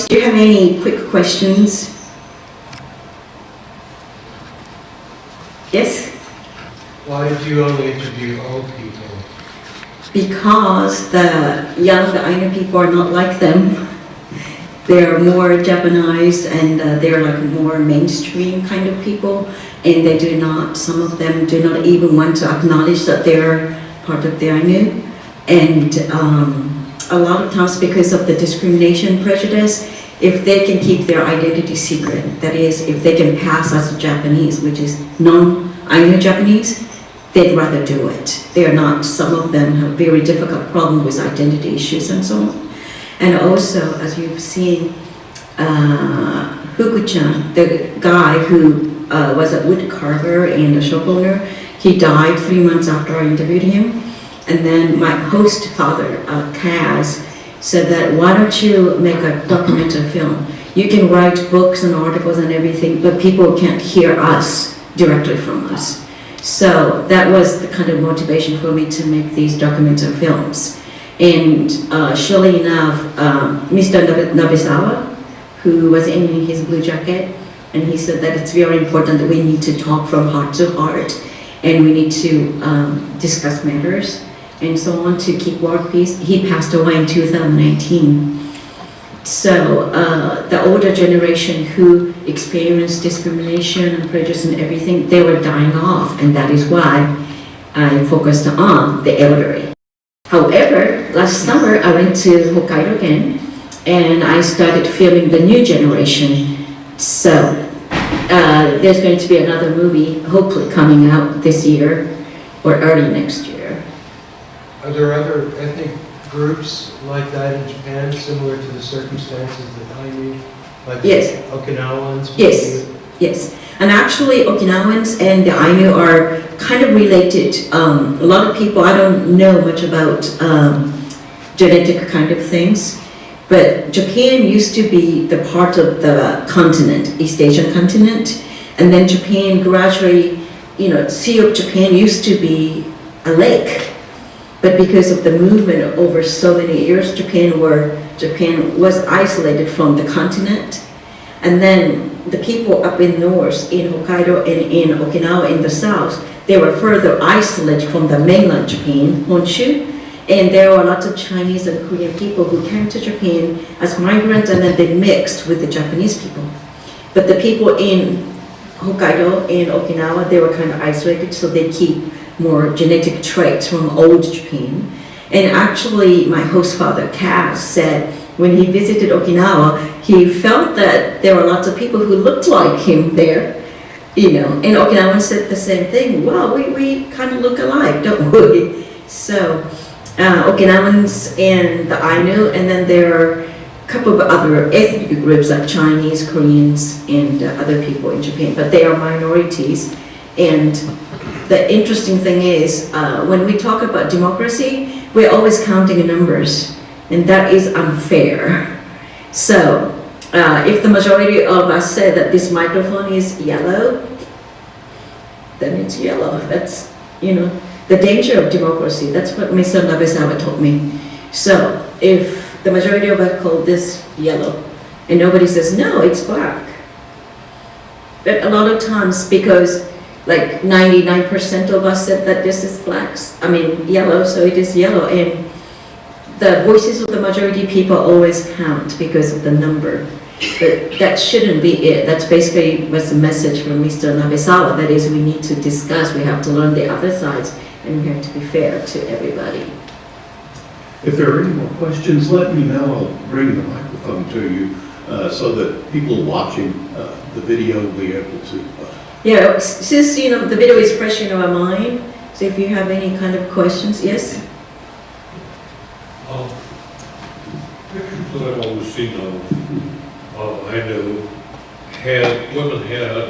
Do you have any quick questions? Yes? Why did you only interview old people? Because the young Ainu people are not like them. They're more Japanese and they're like more mainstream kind of people, and they do not, some of them do not even want to acknowledge that they're part of the Ainu. And a lot of times because of the discrimination prejudice, if they can keep their identity secret, that is, if they can pass as Japanese, which is non-Ainu Japanese, they'd rather do it. They're not, some of them have very difficult problem with identity issues and so on. And also, as you've seen, Fuku-chan, the guy who was a wood carver and a shop owner, he died 3 months after I interviewed him. And then my host father, Kaz, said that why don't you make a documentary film? You can write books and articles and everything, but people can't hear us directly from us. So that was the kind of motivation for me to make these documentary films. And surely enough, Mr. Nabesawa, who was in his blue jacket, and he said that it's very important that we need to talk from heart to heart, and we need to discuss matters and so on to keep world peace. He passed away in 2019. So the older generation who experienced discrimination and prejudice and everything, they were dying off, and that is why I focused on the elderly. However, last summer I went to Hokkaido again, and I started filming the new generation. So there's going to be another movie, hopefully coming out this year or early next year. Are there other ethnic groups like that in Japan, similar to the circumstances that Ainu Like Yes. Okinawans? Yes, yes. And actually, Okinawans and the Ainu are kind of related. A lot of people, I don't know much about genetic kind of things, but Japan used to be the part of the continent, East Asian continent, and then Japan gradually, Sea of Japan used to be a lake, but because of the movement over so many years, Japan was isolated from the continent, and then the people up in north, in Hokkaido and in Okinawa in the south, they were further isolated from the mainland Japan, Honshu, and there were lots of Chinese and Korean people who came to Japan as migrants, and then they mixed with the Japanese people. But the people in Hokkaido and Okinawa, they were kind of isolated, so they keep more genetic traits from old Japan. And actually, my host father, Kaz, said when he visited Okinawa, he felt that there were lots of people who looked like him there, and Okinawans said the same thing. Well, we kind of look alike, don't we? So, Okinawans and the Ainu, and then there are a couple of other ethnic groups like Chinese, Koreans, and other people in Japan, but they are minorities. And the interesting thing is, when we talk about democracy, we're always counting numbers, and that is unfair. So, if the majority of us say that this microphone is yellow, then it's yellow. That's, the danger of democracy. That's what Mr. Nabesawa told me. So, if the majority of us call this yellow, and nobody says, no, it's black. But a lot of times, because like 99% of us said that this is yellow, so it is yellow. And the voices of the majority people always count because of the number. But that shouldn't be it. That's basically what's the message from Mr. Nabesawa. That is, we need to discuss, we have to learn the other sides, and we have to be fair to everybody. If there are any more questions, let me know. I'll bring the microphone to you so that people watching the video will be able to. Yeah, since the video is fresh in our mind, so if you have any kind of questions, yes? Pictures that I've always seen of Ainu women had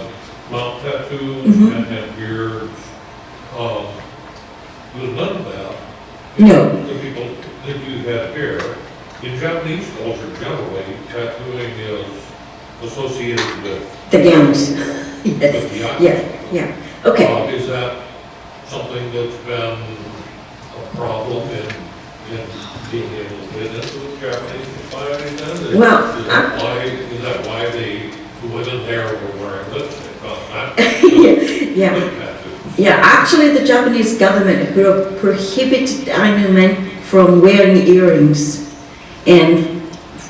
mouth tattoos and had beards. There's none of that. No. The people that do have hair. In Japanese culture, generally, tattooing is associated with the gowns. Yes. Yeah. Okay. Is that something that's been a problem in being able to fit into the Japanese society then? Well, is that why the women there were wearing lipstick? Yeah, actually the Japanese government prohibited Ainu men from wearing earrings and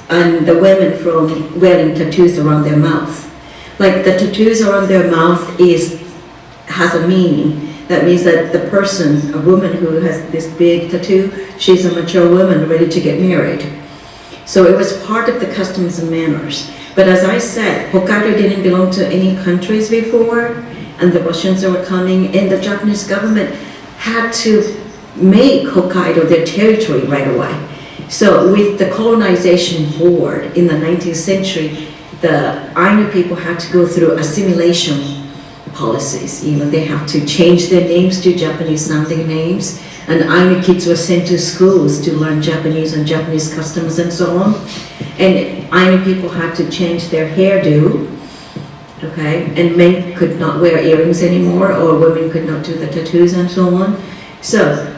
the women from wearing tattoos around their mouth. Like the tattoos around their mouth has a meaning. That means that the person, a woman who has this big tattoo, she's a mature woman ready to get married. So it was part of the customs and manners. But as I said, Hokkaido didn't belong to any countries before, and the Russians were coming, and the Japanese government had to make Hokkaido their territory right away. So with the colonization board in the 19th century, the Ainu people had to go through assimilation policies. They have to change their names to Japanese-sounding names, and Ainu kids were sent to schools to learn Japanese and Japanese customs and so on. And Ainu people had to change their hairdo, okay? And men could not wear earrings anymore, or women could not do the tattoos and so on. So,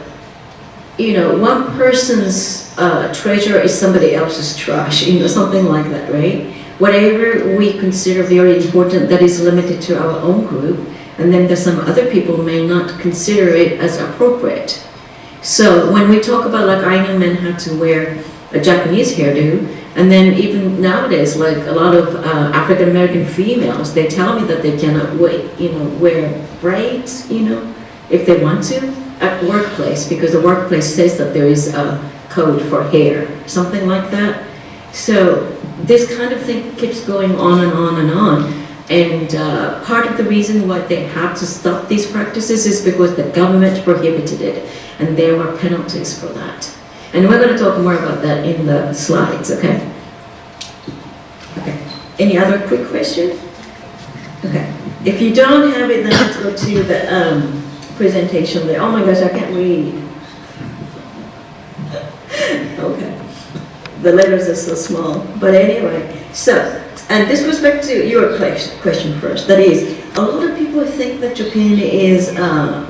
one person's treasure is somebody else's trash, something like that, right? Whatever we consider very important that is limited to our own group, and then there's some other people may not consider it as appropriate. So when we talk about like Ainu men had to wear a Japanese hairdo, and then even nowadays, like a lot of African American females, they tell me that they cannot wear braids, if they want to, at workplace, because the workplace says that there is a code for hair, something like that. So this kind of thing keeps going on and on and on. And part of the reason why they had to stop these practices is because the government prohibited it, and there were penalties for that. And we're going to talk more about that in the slides, okay? Okay. Any other quick question? Okay. If you don't have it, then let's go to the presentation there. Oh my gosh, I can't read. Okay. The letters are so small. But anyway, so, and this goes back to your question first. That is, a lot of people think that Japan is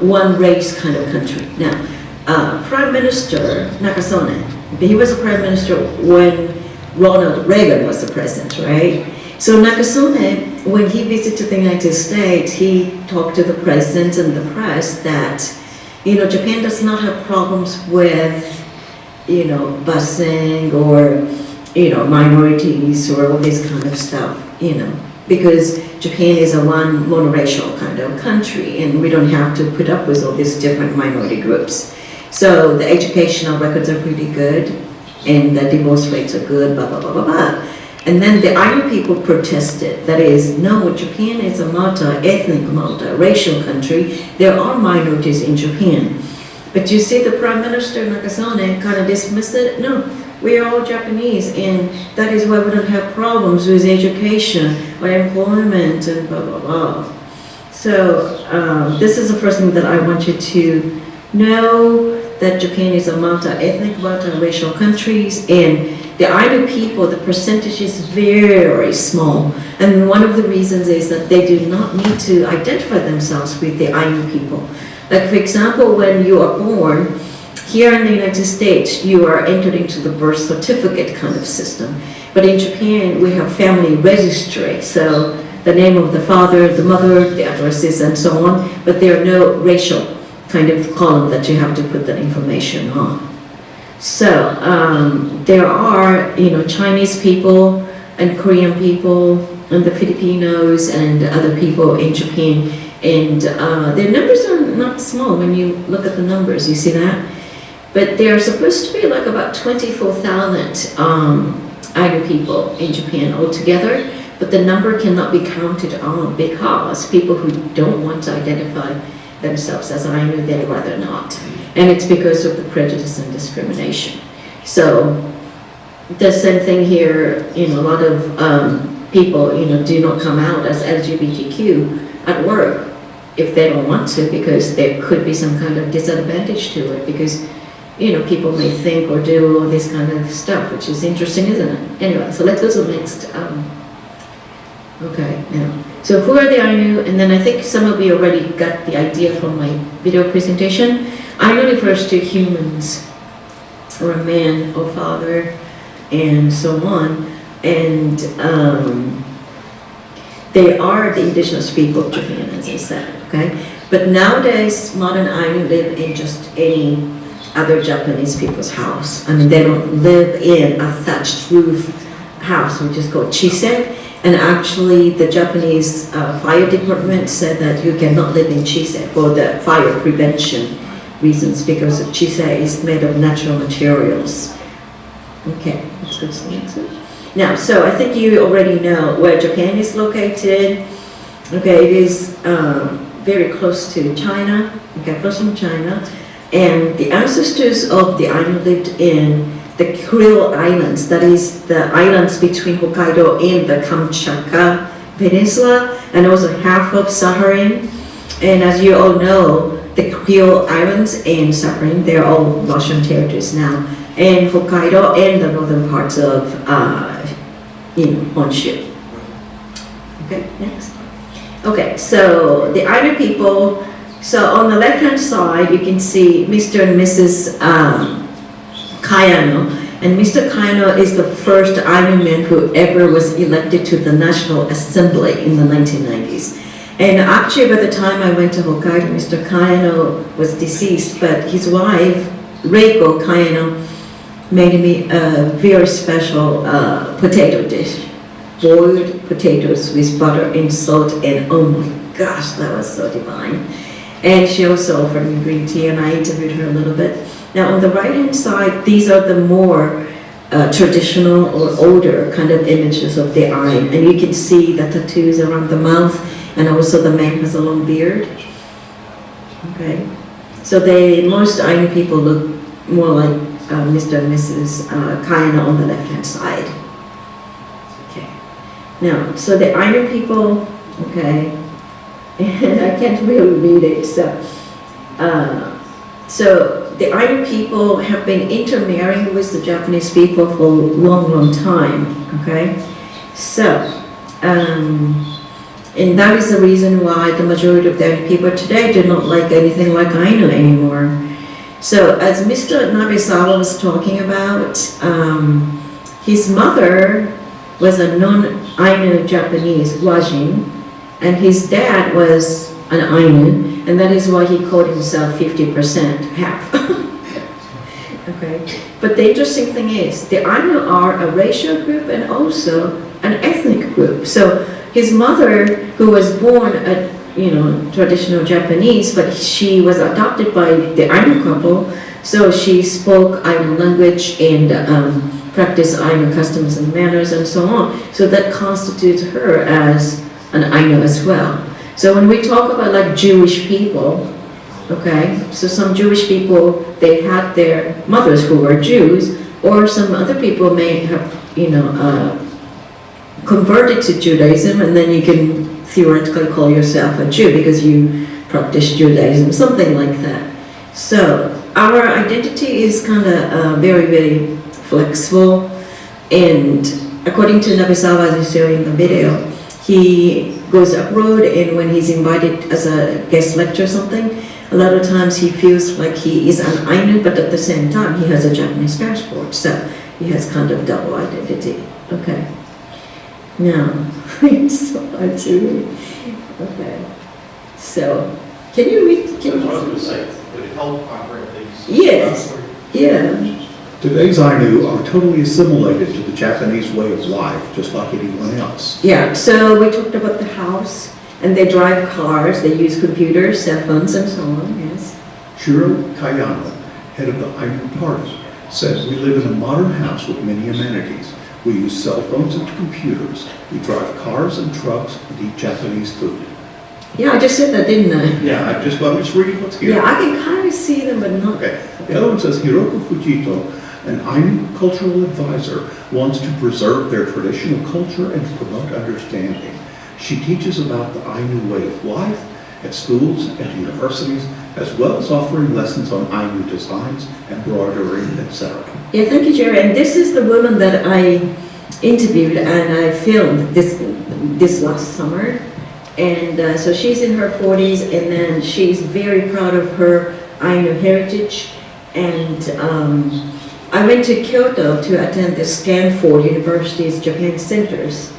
one race kind of country. Now, Prime Minister Nakasone, he was a prime minister when Ronald Reagan was the president, right? So Nakasone, when he visited the United States, he talked to the president and the press that, Japan does not have problems with, busing or, minorities or all this kind of stuff, because Japan is a one monoracial kind of country and we don't have to put up with all these different minority groups. So the educational records are pretty good and the divorce rates are good, blah, blah, blah, blah, blah. And then the Ainu people protested. That is, no, Japan is a multi-ethnic, multi-racial country. There are minorities in Japan. But you see the Prime Minister Nakasone kind of dismissed it. No, we are all Japanese and that is why we don't have problems with education or employment and blah, blah, blah. So this is the first thing that I want you to know, that Japan is a multi-ethnic, multi-racial countries, and the Ainu people, the percentage is very small. And one of the reasons is that they do not need to identify themselves with the Ainu people. Like for example, when you are born, here in the United States, you are entered into the birth certificate kind of system. But in Japan, we have family registry. So the name of the father, the mother, the addresses, and so on. But there are no racial kind of column that you have to put that information on. So there are, Chinese people and Korean people and the Filipinos and other people in Japan. And their numbers are not small when you look at the numbers, you see that? But there are supposed to be like about 24,000 Ainu people in Japan altogether, but the number cannot be counted on because people who don't want to identify themselves as Ainu, they'd rather not. And it's because of the prejudice and discrimination. So the same thing here, a lot of people, do not come out as LGBTQ at work if they don't want to, because there could be some kind of disadvantage to it, because people may think or do all this kind of stuff, which is interesting, isn't it? Anyway, so let's go to the next. Okay, now. So who are the Ainu? And then I think some of you already got the idea from my video presentation. Ainu refers to humans, or a man, or father, and so on. And they are the indigenous people of Japan, as I said, okay? But nowadays, modern Ainu live in just any other Japanese people's house. I mean, they don't live in a thatched roof house, which is called chise. And actually, the Japanese fire department said that you cannot live in chise for the fire prevention reasons, because chise is made of natural materials. Okay, let's go to the next one. Now, so I think you already know where Japan is located. Okay, it is very close to China, okay, close from China. And the ancestors of the Ainu lived in the Kuril Islands, that is the islands between Hokkaido and the Kamchatka Peninsula, and also half of Sakhalin. And as you all know, the Kuril Islands and Sakhalin, they're all Russian territories now. And Hokkaido and the northern parts of Honshu. Okay, next. Okay, so the Ainu people, so on the left-hand side, you can see Mr. and Mrs. Kayano. And Mr. Kayano is the first Ainu man who ever was elected to the National Assembly in the 1990s. And actually, by the time I went to Hokkaido, Mr. Kayano was deceased, but his wife, Reiko Kayano, made me a very special potato dish. Boiled potatoes with butter and salt, and oh my gosh, that was so divine. And she also offered me green tea, and I interviewed her a little bit. Now on the right-hand side, these are the more traditional or older kind of images of the Ainu. And you can see the tattoos around the mouth, and also the man has a long beard. Okay, so most Ainu people look more like Mr. and Mrs. Kayano on the left-hand side. Okay, Now, so the Ainu people, okay, and I can't really read it, so the Ainu people have been intermarrying with the Japanese people for a long, long time, okay? So, and that is the reason why the majority of the people today do not like anything like Ainu anymore. So, as Mr. Nabesawa was talking about, his mother was a non-Ainu Japanese, Wajin, and his dad was an Ainu, and that is why he called himself 50%, half. Okay, but the interesting thing is, the Ainu are a racial group and also an ethnic group. So his mother, who was born a traditional Japanese, but she was adopted by the Ainu couple, so she spoke Ainu language and practiced Ainu customs and manners and so on. So that constitutes her as an Ainu as well. So when we talk about like Jewish people, okay, so some Jewish people, they had their mothers who were Jews, or some other people may have, converted to Judaism, and then you can theoretically call yourself a Jew because you practice Judaism, something like that. So our identity is kind of very, very flexible, and according to Nabesawa, as you saw in the video, he goes abroad, and when he's invited as a guest lecturer or something, a lot of times he feels like he is an Ainu, but at the same time he has a Japanese passport, so he has kind of double identity. Okay. Now, it's so hard to read. Okay. So, can you read? That's what I was going to say. Would it help if I read these? Yes. Yeah. Today's Ainu are totally assimilated to the Japanese way of life, just like anyone else. Yeah, so we talked about the house, and they drive cars, they use computers, cell phones, and so on, yes. Shiro Kayano, head of the Ainu party, says we live in a modern house with many amenities. We use cell phones and computers. We drive cars and trucks and eat Japanese food. Yeah, I just said that, didn't I? Yeah, I'm just reading what's here. Yeah, I can kind of see them, but not. Okay. The other one says Hiroko Fujito, an Ainu cultural advisor, wants to preserve their traditional culture and promote understanding. She teaches about the Ainu way of life at schools and universities, as well as offering lessons on Ainu designs, embroidery, etc. Yeah, thank you, Jerry. And this is the woman that I interviewed and I filmed this last summer. And so she's in her 40s, and then she's very proud of her Ainu heritage. And I went to Kyoto to attend the Stanford University's Japan Center's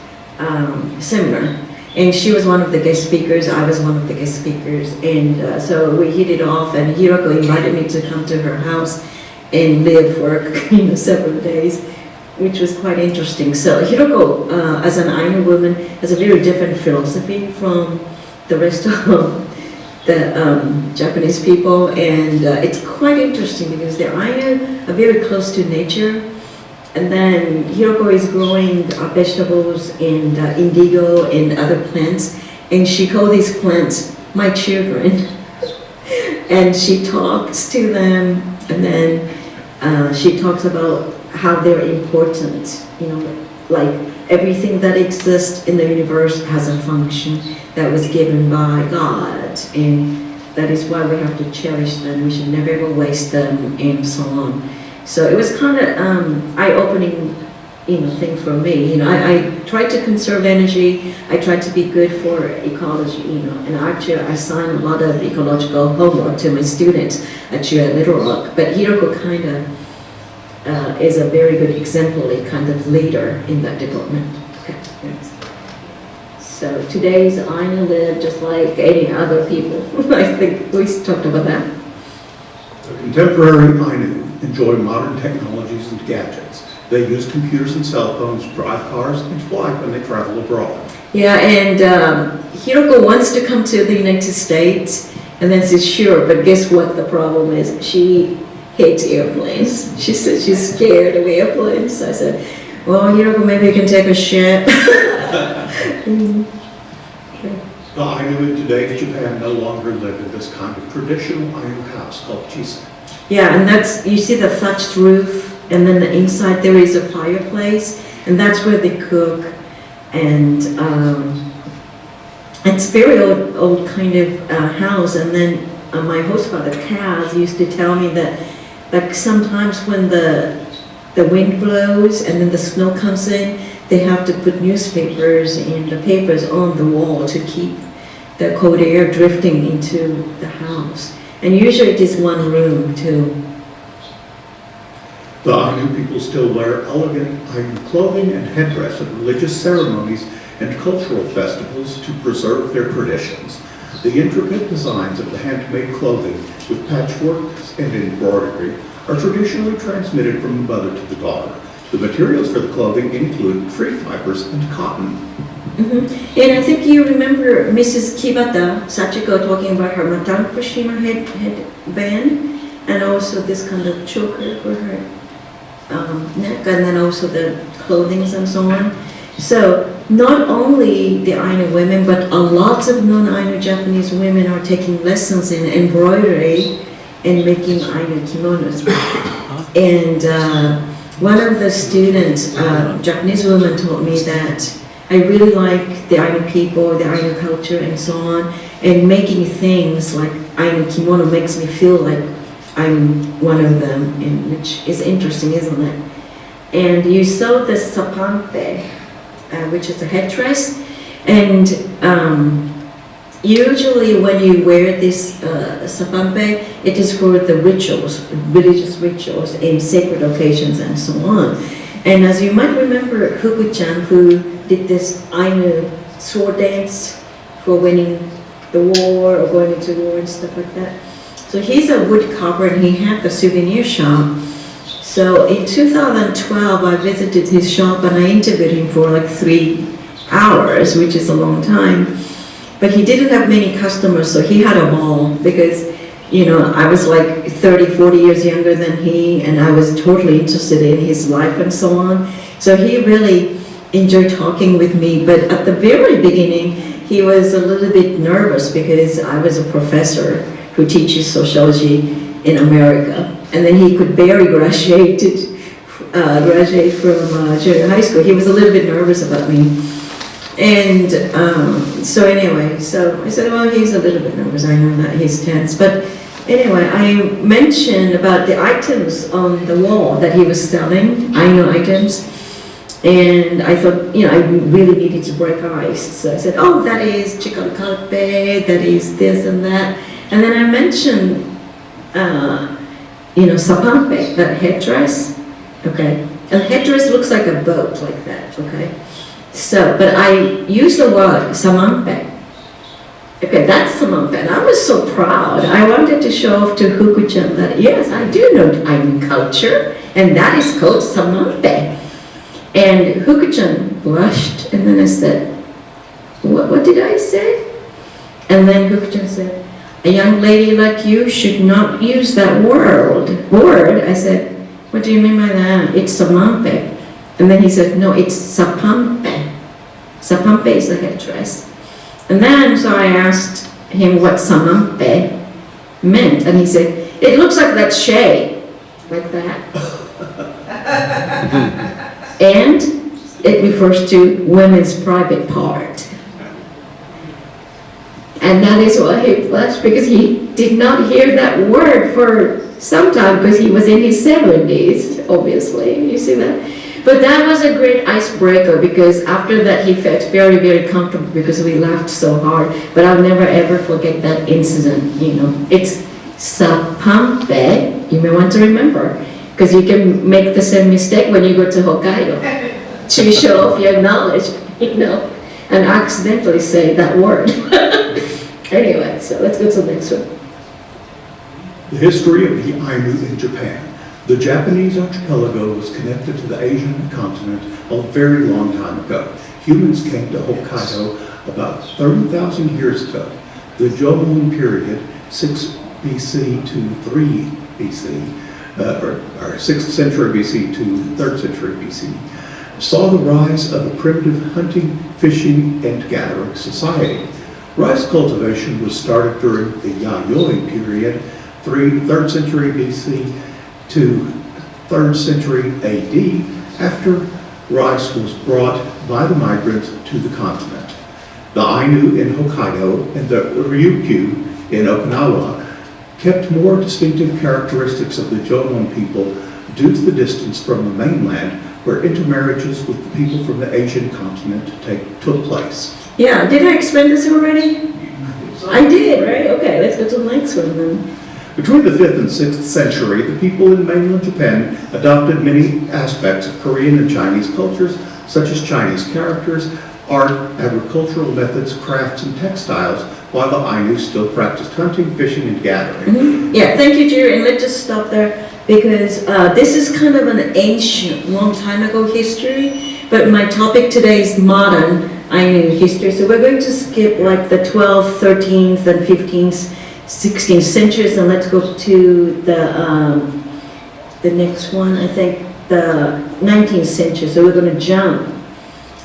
seminar. And she was one of the guest speakers, I was one of the guest speakers. And so we hit it off, and Hiroko invited me to come to her house and live for several days, which was quite interesting. So Hiroko, as an Ainu woman, has a very different philosophy from the rest of the Japanese people, and it's quite interesting because the Ainu are very close to nature, and then Hiroko is growing vegetables and indigo and other plants, and she calls these plants my children, and she talks to them, and then she talks about how they're important, like everything that exists in the universe has a function that was given by God, and that is why we have to cherish them. We should never ever waste them, and so on. So it was kind of eye-opening, thing for me. I tried to conserve energy. I tried to be good for ecology, and actually I assign a lot of ecological homework to my students at UALR Little Rock. But Hiroko kind of is a very good exemplary kind of leader in that department. Okay. Yes. So today's Ainu live just like any other people. I think we talked about that. The contemporary Ainu enjoy modern technologies and gadgets. They use computers and cell phones, drive cars, and fly when they travel abroad. Yeah, and Hiroko wants to come to the United States, and then says, sure, but guess what the problem is? She hates airplanes. She said she's scared of airplanes. I said, well, Hiroko, maybe you can take a ship. The Ainu in today's Japan no longer live in this kind of traditional Ainu house called chisa. Yeah, and that's, you see the thatched roof, and then the inside there is a fireplace, and that's where they cook. And it's very old kind of house. And then my host father, Kaz, used to tell me that like sometimes when the wind blows and then the snow comes in, they have to put newspapers and the papers on the wall to keep the cold air drifting into the house. And usually it is one room too. The Ainu people still wear elegant Ainu clothing and headdress at religious ceremonies and cultural festivals to preserve their traditions. The intricate designs of the handmade clothing with patchwork and embroidery are traditionally transmitted from the mother to the daughter. The materials for the clothing include tree fibers and cotton. And I think you remember Mrs. Kibata Sachiko talking about her Matan Kushima headband, and also this kind of choker for her neck, and then also the clothing and so on. So not only the Ainu women, but a lot of non-Ainu Japanese women are taking lessons in embroidery and making Ainu kimonos. And one of the students, Japanese woman, told me that I really like the Ainu people, the Ainu culture and so on, and making things like Ainu kimono makes me feel like I'm one of them, and which is interesting, isn't it? And you saw the sapante, which is a headdress, and usually when you wear this sapante, it is for the rituals, religious rituals and sacred occasions and so on. And as you might remember, Huku-chan, who did this Ainu sword dance for winning the war or going into war and stuff like that. So he's a wood carver and he had the souvenir shop. So in 2012, I visited his shop and I interviewed him for like 3 hours, which is a long time. But he didn't have many customers, so he had a ball because, you know, I was like 30, 40 years younger than he, and I was totally interested in his life and so on. So he really enjoyed talking with me, but at the very beginning, he was a little bit nervous because I was a professor who teaches sociology in America, and then he could barely graduate from junior high school. He was a little bit nervous about me. And so anyway, so I said, well, he's a little bit nervous, I know that, he's tense. But anyway, I mentioned about the items on the wall that he was selling, Ainu items. And I thought, you know, I really needed to break ice. So I said, oh, that is chikalkalpe, that is this and that. And then I mentioned, you know, sapampe, that headdress, okay? And headdress looks like a boat like that, okay? So, but I used the word samampe. Okay, that's samampe, and I was so proud. I wanted to show off to Huku-chan that, yes, I do know Ainu culture, and that is called samampe. And Huku-chan blushed, and then I said, what did I say? And then Huku-chan said, a young lady like you should not use that word. I said, what do you mean by that? It's samampe. And then he said, no, it's sapampe. Sapampe is the headdress. And then, so I asked him what samampe meant, and he said, it looks like that shade, like that. And it refers to women's private part. And that is why he blushed, because he did not hear that word for some time, because he was in his 70s, obviously, you see that? But that was a great icebreaker, because after that he felt very, very comfortable because we laughed so hard. But I'll never ever forget that incident, you know. It's sapampe, you may want to remember, because you can make the same mistake when you go to Hokkaido to show off your knowledge, you know, and accidentally say that word. Anyway, so let's go to the next one. The history of the Ainu in Japan. The Japanese archipelago was connected to the Asian continent a very long time ago. Humans came to Hokkaido about 30,000 years ago. The Jomon period, 6 BC to 3 BC, or 6th century BC to 3rd century BC, saw the rise of a primitive hunting, fishing, and gathering society. Rice cultivation was started during the Yayoi period, 3rd century BC to 3rd century AD, after rice was brought by the migrants to the continent. The Ainu in Hokkaido and the Ryukyu in Okinawa kept more distinctive characteristics of the Jomon people due to the distance from the mainland where intermarriages with the people from the Asian continent took place. Yeah, did I explain this already? I did, right? Okay, let's go to the next one then. Between the 5th and 6th century, the people in mainland Japan adopted many aspects of Korean and Chinese cultures, such as Chinese characters, art, agricultural methods, crafts, and textiles, while the Ainu still practiced hunting, fishing, and gathering. Mm-hmm. Yeah, thank you, Jerry, and let's just stop there, because this is kind of an ancient, long time ago history, but my topic today is modern Ainu history, so we're going to skip like the 12th, 13th, and 15th, 16th centuries, and let's go to the next one, I think the 19th century, so we're going to jump,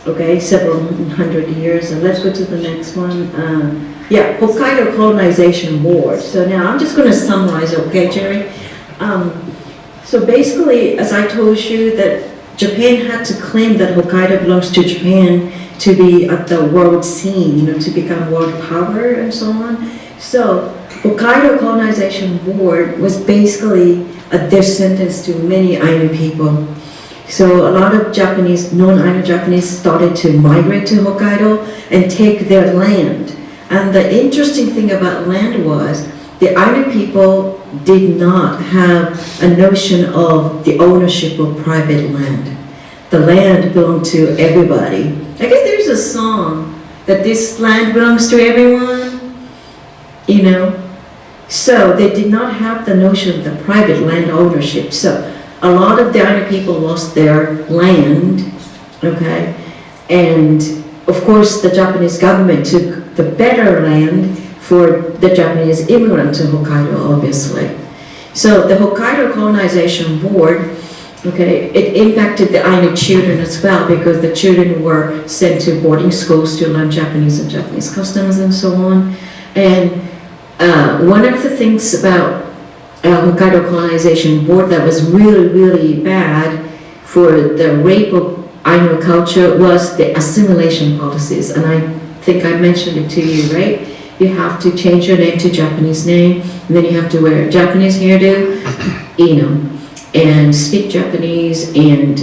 okay, several hundred years, and let's go to the next one. Yeah, Hokkaido colonization war. So now I'm just going to summarize, okay, Jerry? So basically, as I told you, that Japan had to claim that Hokkaido belongs to Japan to be at the world scene, you know, to become world power and so on. So Hokkaido colonization war was basically a death sentence to many Ainu people. So a lot of Japanese, non-Ainu Japanese started to migrate to Hokkaido and take their land. And the interesting thing about land was the Ainu people did not have a notion of the ownership of private land. The land belonged to everybody. I guess there's a song that this land belongs to everyone, you know. So they did not have the notion of the private land ownership. So a lot of the Ainu people lost their land, okay? And of course the Japanese government took the better land for the Japanese immigrant to Hokkaido, obviously. So the Hokkaido colonization board, okay, it impacted the Ainu children as well, because the children were sent to boarding schools to learn Japanese and Japanese customs and so on. And one of the things about Hokkaido colonization board that was really, really bad for the rape of Ainu culture was the assimilation policies. And I think I mentioned it to you, right? You have to change your name to Japanese name, and then you have to wear a Japanese hairdo, you know, and speak Japanese, and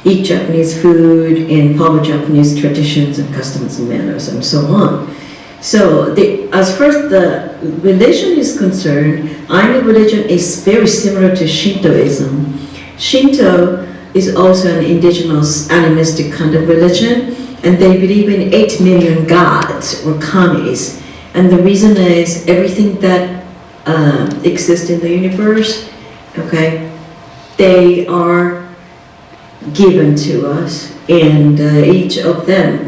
eat Japanese food, and follow Japanese traditions and customs and manners, and so on. So as far as the religion is concerned, Ainu religion is very similar to Shintoism. Shinto is also an indigenous animistic kind of religion, and they believe in 8 million gods or kamis. And the reason is everything that exists in the universe, okay, they are given to us, and each of them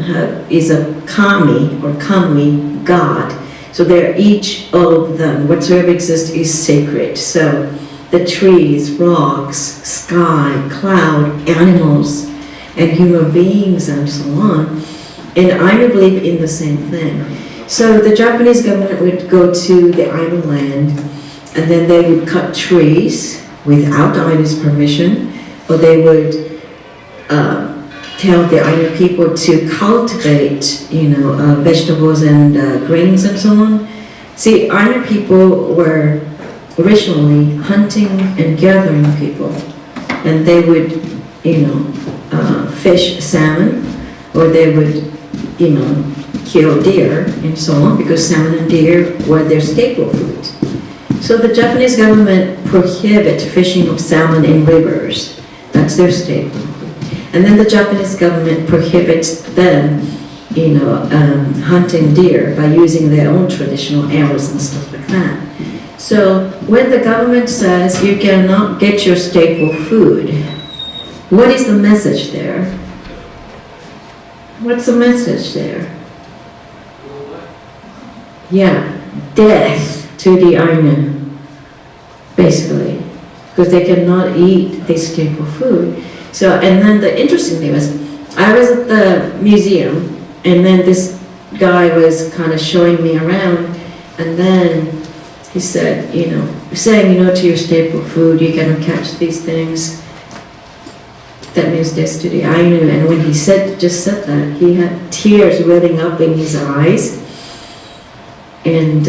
is a kami or kami god. So they're each of them, whatsoever exists is sacred. So the trees, rocks, sky, cloud, animals, and human beings and so on. And Ainu believe in the same thing. So the Japanese government would go to the Ainu land, and then they would cut trees without Ainu's permission, or they would tell the Ainu people to cultivate, you know, vegetables and grains and so on. See, Ainu people were originally hunting and gathering people, and they would, you know, fish salmon, or they would, you know, kill deer and so on, because salmon and deer were their staple food. So the Japanese government prohibit fishing of salmon in rivers. That's their staple food. And then the Japanese government prohibits them, you know, hunting deer by using their own traditional arrows and stuff like that. So when the government says you cannot get your staple food, what is the message there? What's the message there? Yeah, death to the Ainu, basically, because they cannot eat this staple food. So, and then the interesting thing was, I was at the museum, and then this guy was kind of showing me around, and then he said, you know, saying, you know, to your staple food, you cannot catch these things. That means death to the Ainu. And when he just said that, he had tears welling up in his eyes. And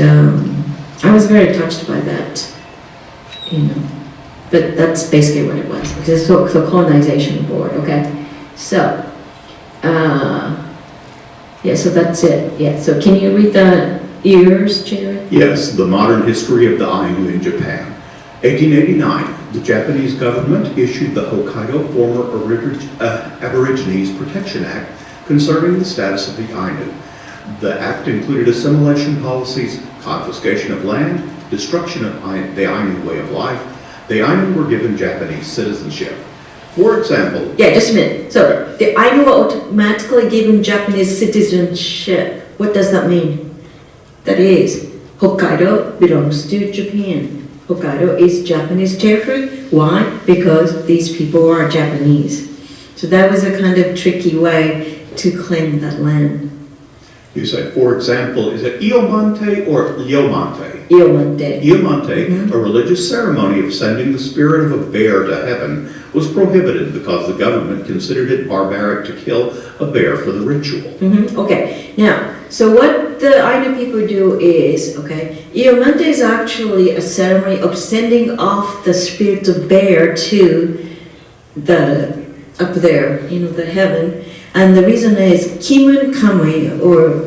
I was very touched by that, you know. But that's basically what it was. It's a colonization board, okay? So, yeah, so that's it. Yeah, so can you read the years, Jerry? Yes, the modern history of the Ainu in Japan. 1889, the Japanese government issued the Hokkaido Former Aborigines Protection Act concerning the status of the Ainu. The act included assimilation policies, confiscation of land, destruction of the Ainu way of life. The Ainu were given Japanese citizenship. For example... Yeah, just a minute. So, the Ainu were automatically given Japanese citizenship. What does that mean? That is, Hokkaido belongs to Japan. Hokkaido is Japanese territory. Why? Because these people are Japanese. So that was a kind of tricky way to claim that land. You say, for example, is it Iomante or Iomante? Iomante. Iomante, a religious ceremony of sending the spirit of a bear to heaven, was prohibited because the government considered it barbaric to kill a bear for the ritual. Okay, now, so what the Ainu people do is, okay, Iomante is actually a ceremony of sending off the spirit of bear to the, up there, you know, the heaven. And the reason is Kimun Kami, or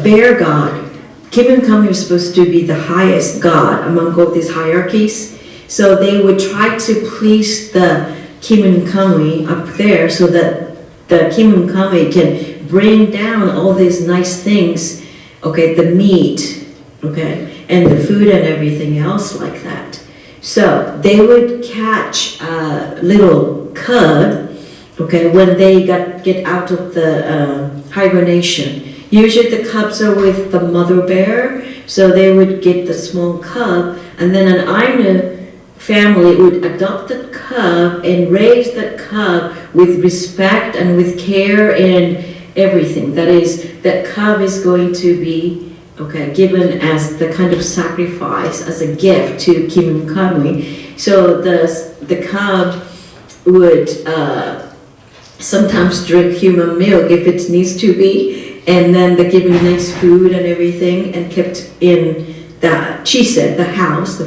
bear god. Kimun Kami was supposed to be the highest god among all these hierarchies. So they would try to please the Kimun Kami up there so that the Kimun Kami can bring down all these nice things, okay, the meat, okay, and the food and everything else like that. So they would catch a little cub, okay, when they get out of the hibernation. Usually the cubs are with the mother bear, so they would get the small cub, and then an Ainu family would adopt that cub and raise that cub with respect and with care and everything. That is, that cub is going to be, okay, given as the kind of sacrifice, as a gift to Kimun Kami. So the cub would sometimes drink human milk if it needs to be, and then they give him nice food and everything, and kept in the chise, the house.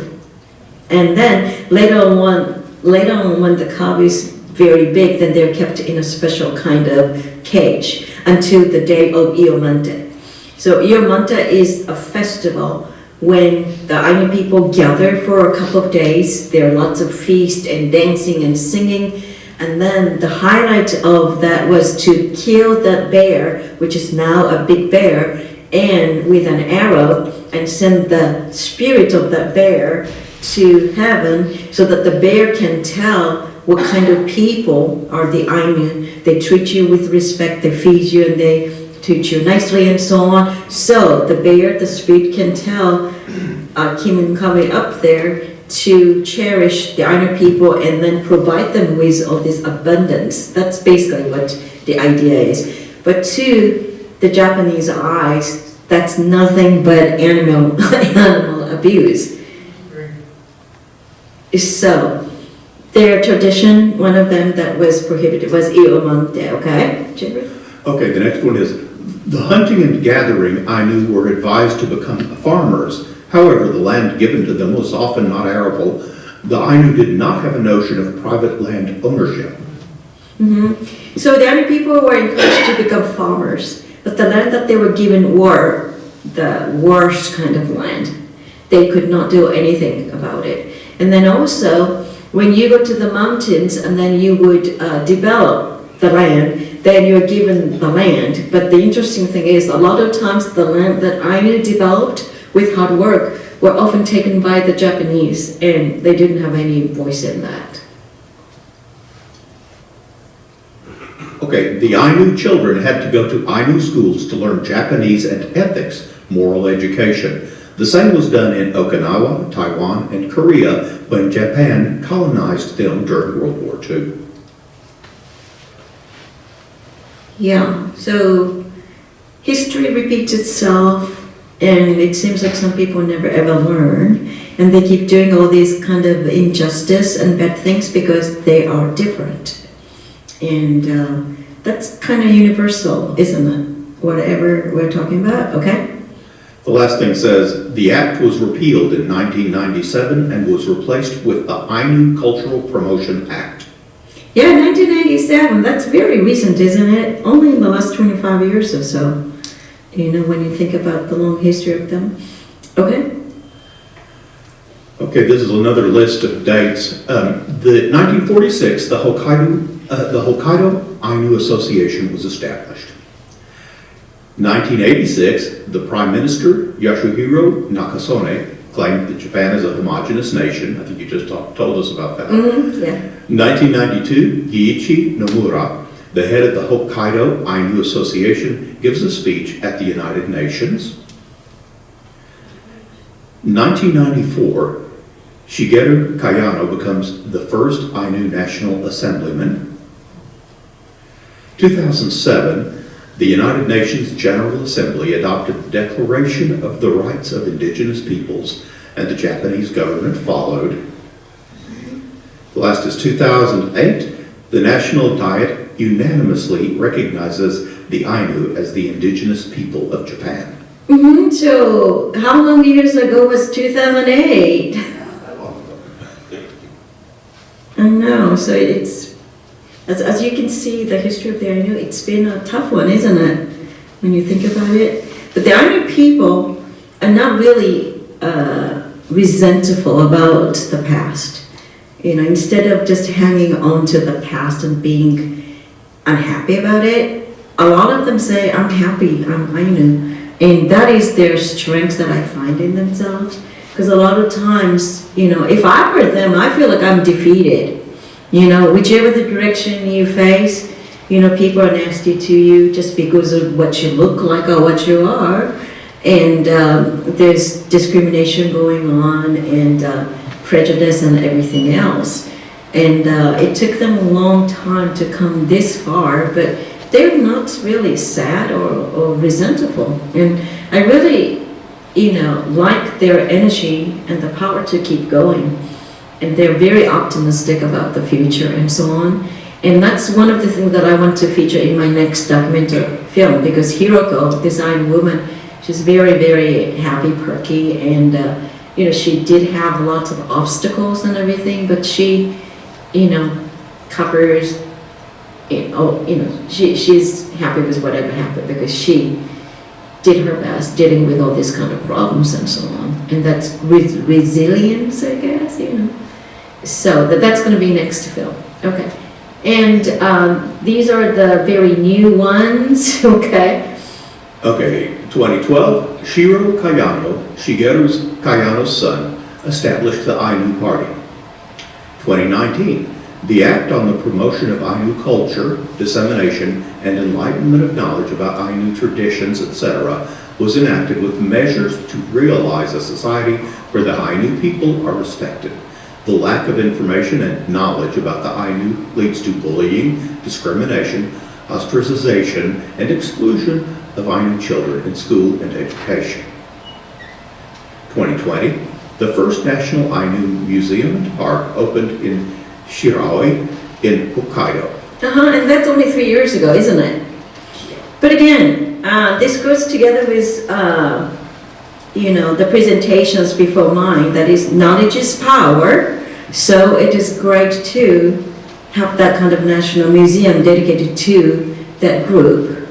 And then later on when the cub is very big, then they're kept in a special kind of cage until the day of Iomante. So Iomante is a festival when the Ainu people gather for a couple of days. There are lots of feast and dancing and singing. And then the highlight of that was to kill that bear, which is now a big bear, and with an arrow, and send the spirit of that bear to heaven so that the bear can tell what kind of people are the Ainu. They treat you with respect, they feed you, and they treat you nicely and so on. So the bear, the spirit, can tell Kimun Kami up there to cherish the Ainu people and then provide them with all this abundance. That's basically what the idea is. But to the Japanese eyes, that's nothing but animal abuse. So their tradition, one of them that was prohibited was Iomante, okay? Jeffrey? Okay, the next one is, the hunting and gathering Ainu were advised to become farmers. However, the land given to them was often not arable. The Ainu did not have a notion of private land ownership. So the Ainu people were encouraged to become farmers, but the land that they were given were the worst kind of land. They could not do anything about it. And then also, when you go to the mountains and then you would develop the land, then you're given the land. But the interesting thing is, a lot of times the land that Ainu developed with hard work were often taken by the Japanese, and they didn't have any voice in that. Okay, the Ainu children had to go to Ainu schools to learn Japanese and ethics, moral education. The same was done in Okinawa, Taiwan, and Korea when Japan colonized them during World War II. Yeah, so history repeats itself, and it seems like some people never ever learn, and they keep doing all these kind of injustice and bad things because they are different. And that's kind of universal, isn't it? Whatever we're talking about, okay? The last thing says, the act was repealed in 1997 and was replaced with the Ainu Cultural Promotion Act. Yeah, 1997, that's very recent, isn't it? Only in the last 25 years or so. You know, when you think about the long history of them. Okay? Okay, this is another list of dates. The 1946, the Hokkaido Ainu Association was established. 1986, the Prime Minister, Yasuhiro Nakasone, claimed that Japan is a homogenous nation. I think you just told us about that. Yeah. 1992, Giichi Nomura, the head of the Hokkaido Ainu Association, gives a speech at the United Nations. 1994, Shigeru Kayano becomes the first Ainu National Assemblyman. 2007, the United Nations General Assembly adopted the Declaration of the Rights of Indigenous Peoples, and the Japanese government followed. The last is 2008. The National Diet unanimously recognizes the Ainu as the indigenous people of Japan. So, how long years ago was 2008? I know, so it's, as you can see, the history of the Ainu, it's been a tough one, isn't it? When you think about it. But the Ainu people are not really resentful about the past. You know, instead of just hanging on to the past and being unhappy about it, a lot of them say, I'm happy, I'm Ainu. And that is their strength that I find in themselves. Because a lot of times, you know, if I were them, I feel like I'm defeated. You know, whichever the direction you face, you know, people are nasty to you just because of what you look like or what you are. And there's discrimination going on and prejudice and everything else. And it took them a long time to come this far, but they're not really sad or resentful. And I really, you know, like their energy and the power to keep going. And they're very optimistic about the future and so on. And that's one of the things that I want to feature in my next documentary film, because Hiroko, this Ainu woman, she's very, very happy, perky, and you know, she did have lots of obstacles and everything, but she, you know, covers, you know, she's happy with whatever happened because she did her best dealing with all these kind of problems and so on. And that's with resilience, I guess, you know. So that's going to be next film. Okay. And these are the very new ones, okay? Okay, 2012, Shiro Kayano, Shigeru Kayano's son, established the Ainu Party. 2019, the Act on the Promotion of Ainu Culture, Dissemination, and Enlightenment of Knowledge about Ainu Traditions, etc., was enacted with measures to realize a society where the Ainu people are respected. The lack of information and knowledge about the Ainu leads to bullying, discrimination, ostracization, and exclusion of Ainu children in school and education. 2020, the first National Ainu Museum and Park opened in Shiraoi in Hokkaido. And that's only 3 years ago, isn't it? But again, this goes together with, you know, the presentations before mine, that is, knowledge is power. So it is great to have that kind of national museum dedicated to that group.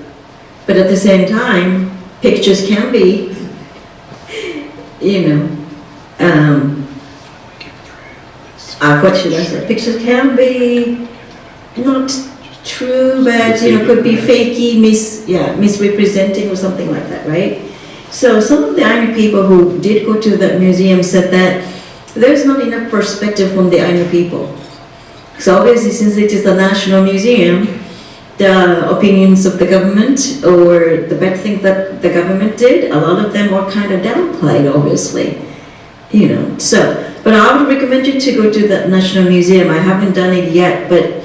But at the same time, pictures can be, you know, what should I say? Pictures can be not true, but, you know, could be fakey, misrepresenting or something like that, right? So some of the Ainu people who did go to that museum said that there's not enough perspective from the Ainu people. So obviously, since it is a national museum, the opinions of the government or the bad things that the government did, a lot of them were kind of downplayed, obviously. You know, so, but I would recommend you to go to the National Museum. I haven't done it yet, but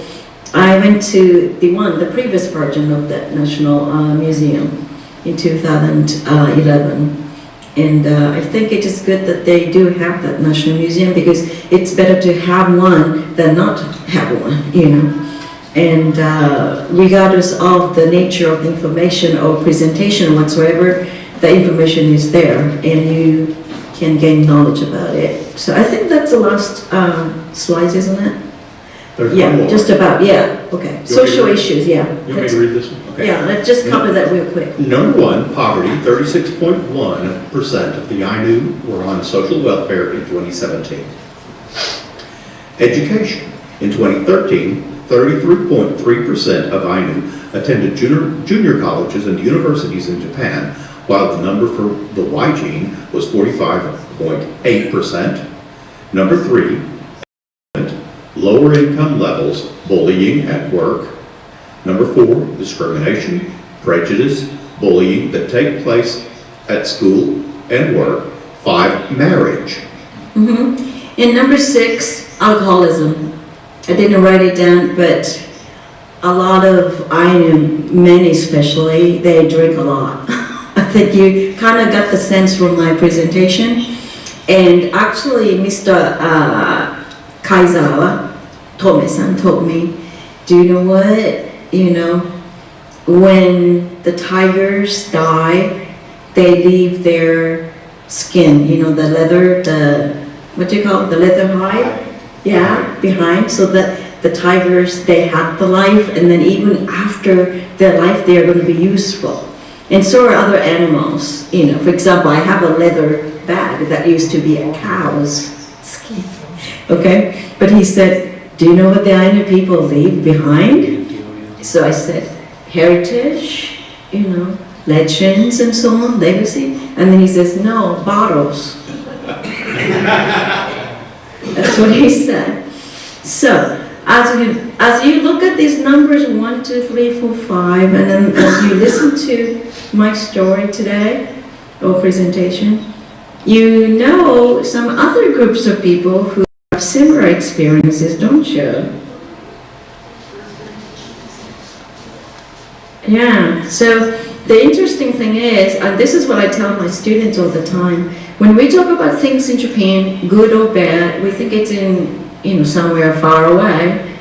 I went to the previous version of the National Museum in 2011. And I think it is good that they do have that National Museum, because it's better to have one than not have one, you know. And regardless of the nature of the information or presentation whatsoever, the information is there and you can gain knowledge about it. So I think that's the last slide, isn't it? There's Yeah, one more. just about, yeah, okay. Social issues, yeah. You want me to read this one? Okay. Yeah, let's just cover that real quick. Number one, poverty, 36.1% of the Ainu were on social welfare in 2017. Education. In 2013, 33.3% of Ainu attended junior colleges and universities in Japan, while the number for the Y gene was 45.8%. Number three, lower income levels, bullying at work. Number four, discrimination, prejudice, bullying that take place at school and work. 5, marriage. And number 6, alcoholism. I didn't write it down, but a lot of Ainu, men especially, they drink a lot. I think you kind of got the sense from my presentation. And actually, Mr. Kaizawa, Tome-san, told me, do you know what? You know, when the tigers die, they leave their skin, you know, the leather, what do you call it, the leather hide? Yeah, behind, so that the tigers, they have the life, and then even after their life, they're going to be useful. And so are other animals. You know, for example, I have a leather bag that used to be a cow's skin. Okay? But he said, do you know what the Ainu people leave behind? So I said, heritage, you know, legends and so on, legacy. And then he says, no, bottles. That's what he said. So, as you look at these numbers, 1, 2, 3, 4, 5, and then as you listen to my story today, or presentation, you know some other groups of people who have similar experiences, don't you? Yeah, so the interesting thing is, and this is what I tell my students all the time, when we talk about things in Japan, good or bad, we think it's in, you know, somewhere far away.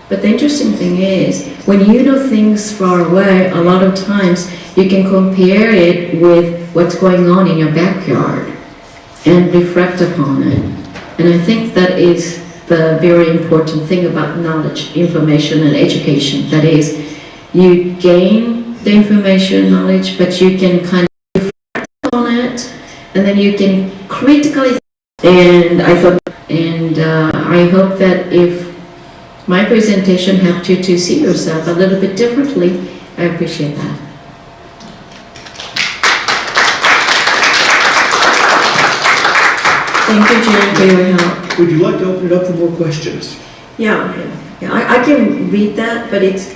But the interesting thing is, when you know things far away, a lot of times you can compare it with what's going on in your backyard and reflect upon it. And I think that is the very important thing about knowledge, information, and education. That is, you gain the information, knowledge, but you can kind of reflect on it, and then you can critically. And I thought, and I hope that if my presentation helped you to see yourself a little bit differently, I appreciate that. Thank you, Jen, for your help. Would you like to open it up for more questions? Yeah, I can read that, but it's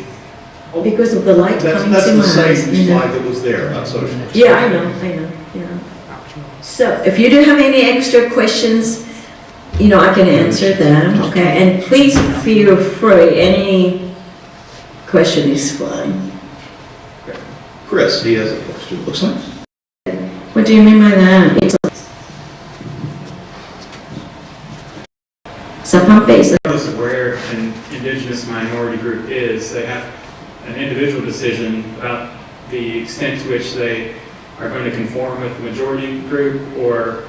because of the light coming to my eyes. That's the same slide that was there, not social. Yeah, I know, yeah. So, if you do have any extra questions, you know, I can answer them, okay? And please feel free, any question is fine. Chris, he has a question, looks like. What do you mean by that? It's Regardless of where an indigenous minority group is, they have an individual decision about the extent to which they are going to conform with the majority group or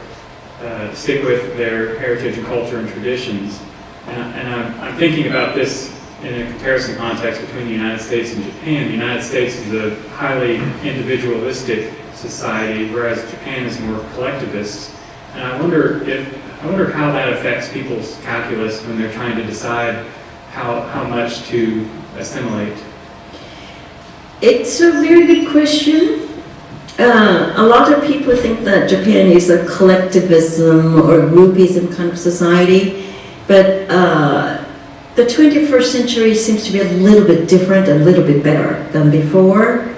stick with their heritage and culture and traditions. And I'm thinking about this in a comparison context between the United States and Japan. The United States is a highly individualistic society, whereas Japan is more collectivist. And I wonder how that affects people's calculus when they're trying to decide how much to assimilate. It's a very good question. A lot of people think that Japan is a collectivism or groupism kind of society, but the 21st century seems to be a little bit different, a little bit better than before.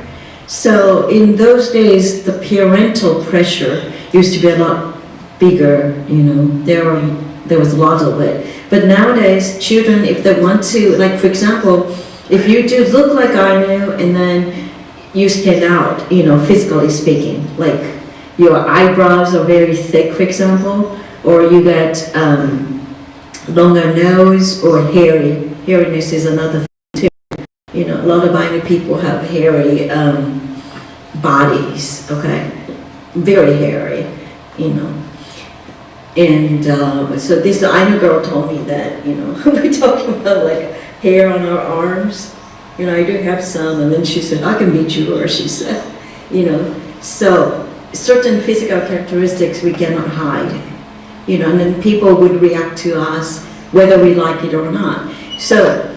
So in those days, the parental pressure used to be a lot bigger, you know, there was a lot of it. But nowadays, children, if they want to, like for example, if you do look like Ainu and then you stand out, you know, physically speaking, like your eyebrows are very thick, for example, or you got longer nose or hairy. Hairiness is another thing too. You know, a lot of Ainu people have hairy bodies, okay? Very hairy, you know. And so this Ainu girl told me that, you know, we're talking about like hair on our arms. You know, I do have some, and then she said, I can beat you, or she said, you know. So certain physical characteristics we cannot hide, you know, and then people would react to us whether we like it or not. So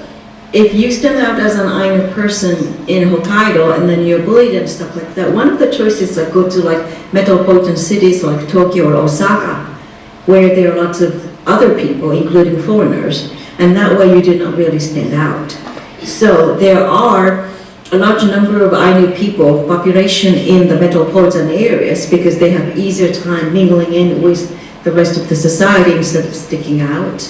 if you stand out as an Ainu person in Hokkaido and then you're bullied and stuff like that, one of the choices is like go to like metropolitan cities like Tokyo or Osaka, where there are lots of other people, including foreigners, and that way you do not really stand out. So there are a large number of Ainu people, population in the metropolitan areas, because they have easier time mingling in with the rest of the society instead of sticking out.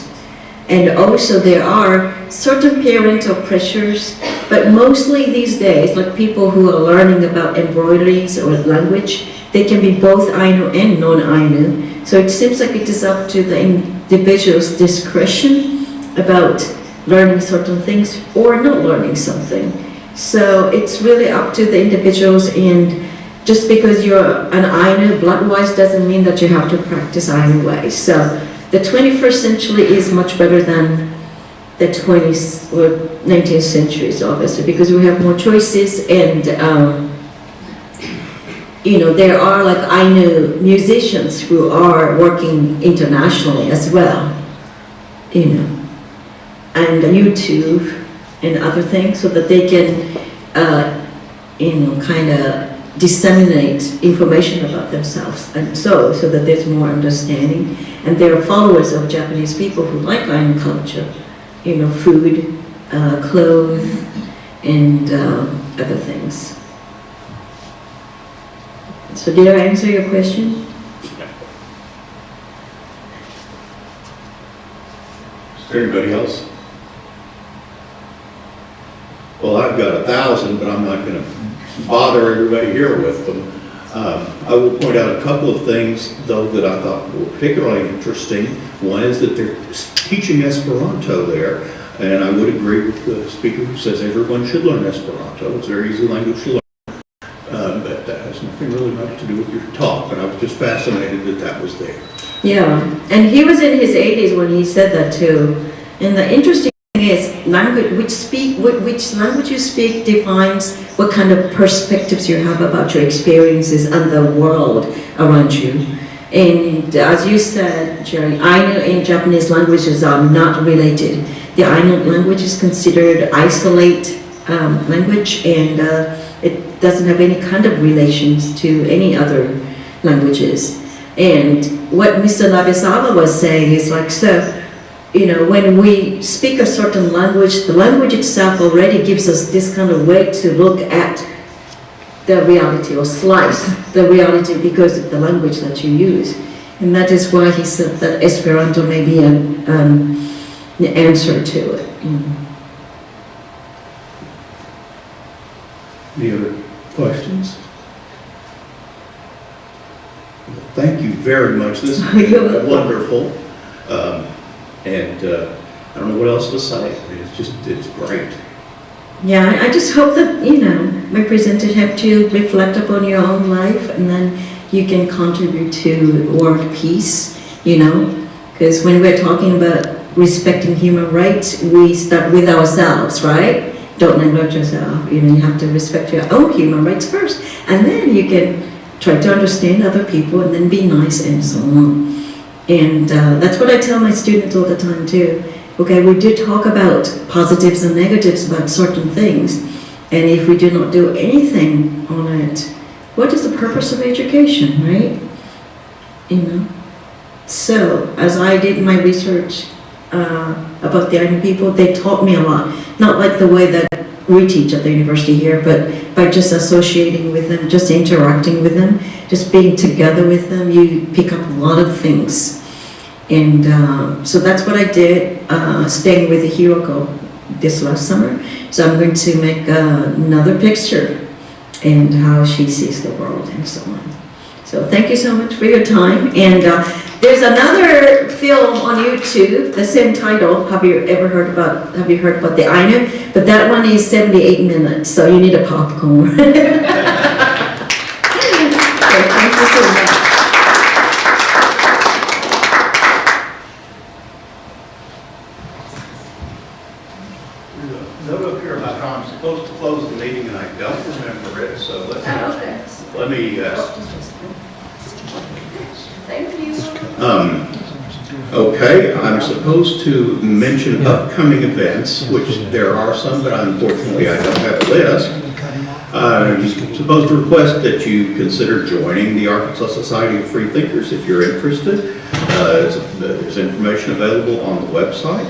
And also there are certain parental pressures, but mostly these days, like people who are learning about embroideries or language, they can be both Ainu and non-Ainu. So it seems like it is up to the individual's discretion about learning certain things or not learning something. So it's really up to the individuals, and just because you're an Ainu blood-wise doesn't mean that you have to practice Ainu ways. So the 21st century is much better than the 20th or 19th centuries, obviously, because we have more choices, and you know, there are like Ainu musicians who are working internationally as well, you know, and YouTube and other things, so that they can, you know, kind of disseminate information about themselves, and so that there's more understanding. And there are followers of Japanese people who like Ainu culture, you know, food, clothes, and other things. So did I answer your question? Is there anybody else? Well, I've got 1,000, but I'm not going to bother everybody here with them. I will point out a couple of things, though, that I thought were particularly interesting. One is that they're teaching Esperanto there, and I would agree with the speaker who says everyone should learn Esperanto. It's a very easy language to learn. But that has nothing really much to do with your talk, but I was just fascinated that that was there. Yeah, and he was in his 80s when he said that too. And the interesting thing is, language, which language you speak defines what kind of perspectives you have about your experiences and the world around you. And as you said, Jerry, Ainu and Japanese languages are not related. The Ainu language is considered isolate language, and it doesn't have any kind of relations to any other languages. And what Mr. Nabesawa was saying is like, so, you know, when we speak a certain language, the language itself already gives us this kind of way to look at the reality or slice the reality because of the language that you use. And that is why he said that Esperanto may be an answer to it. Any other questions? Thank you very much. This has been wonderful. And I don't know what else to say. It's great. Yeah, I just hope that, you know, my presentation helped you reflect upon your own life, and then you can contribute to world peace, you know, because when we're talking about respecting human rights, we start with ourselves, right? Don't neglect yourself. You know, you have to respect your own human rights first, and then you can try to understand other people and then be nice and so on. And that's what I tell my students all the time too. Okay, we do talk about positives and negatives about certain things, and if we do not do anything on it, what is the purpose of education, right? You know. So as I did my research about the Ainu people, they taught me a lot. Not like the way that we teach at the university here, but by just associating with them, just interacting with them, just being together with them, you pick up a lot of things. And so that's what I did, staying with Hiroko this last summer. So I'm going to make another picture and how she sees the world and so on. So thank you so much for your time. And There's another film on YouTube, the same title. Have you heard about the Ainu? But that one is 78 minutes, so you need a popcorn. Okay, thank you so much. Note up here about how I'm supposed to close the meeting, and I don't remember it, so let me, Thank you. okay, I'm supposed to mention upcoming events, which there are some, but unfortunately I don't have a list. I'm supposed to request that you consider joining the Arkansas Society of Free Thinkers if you're interested. There's information available on the website.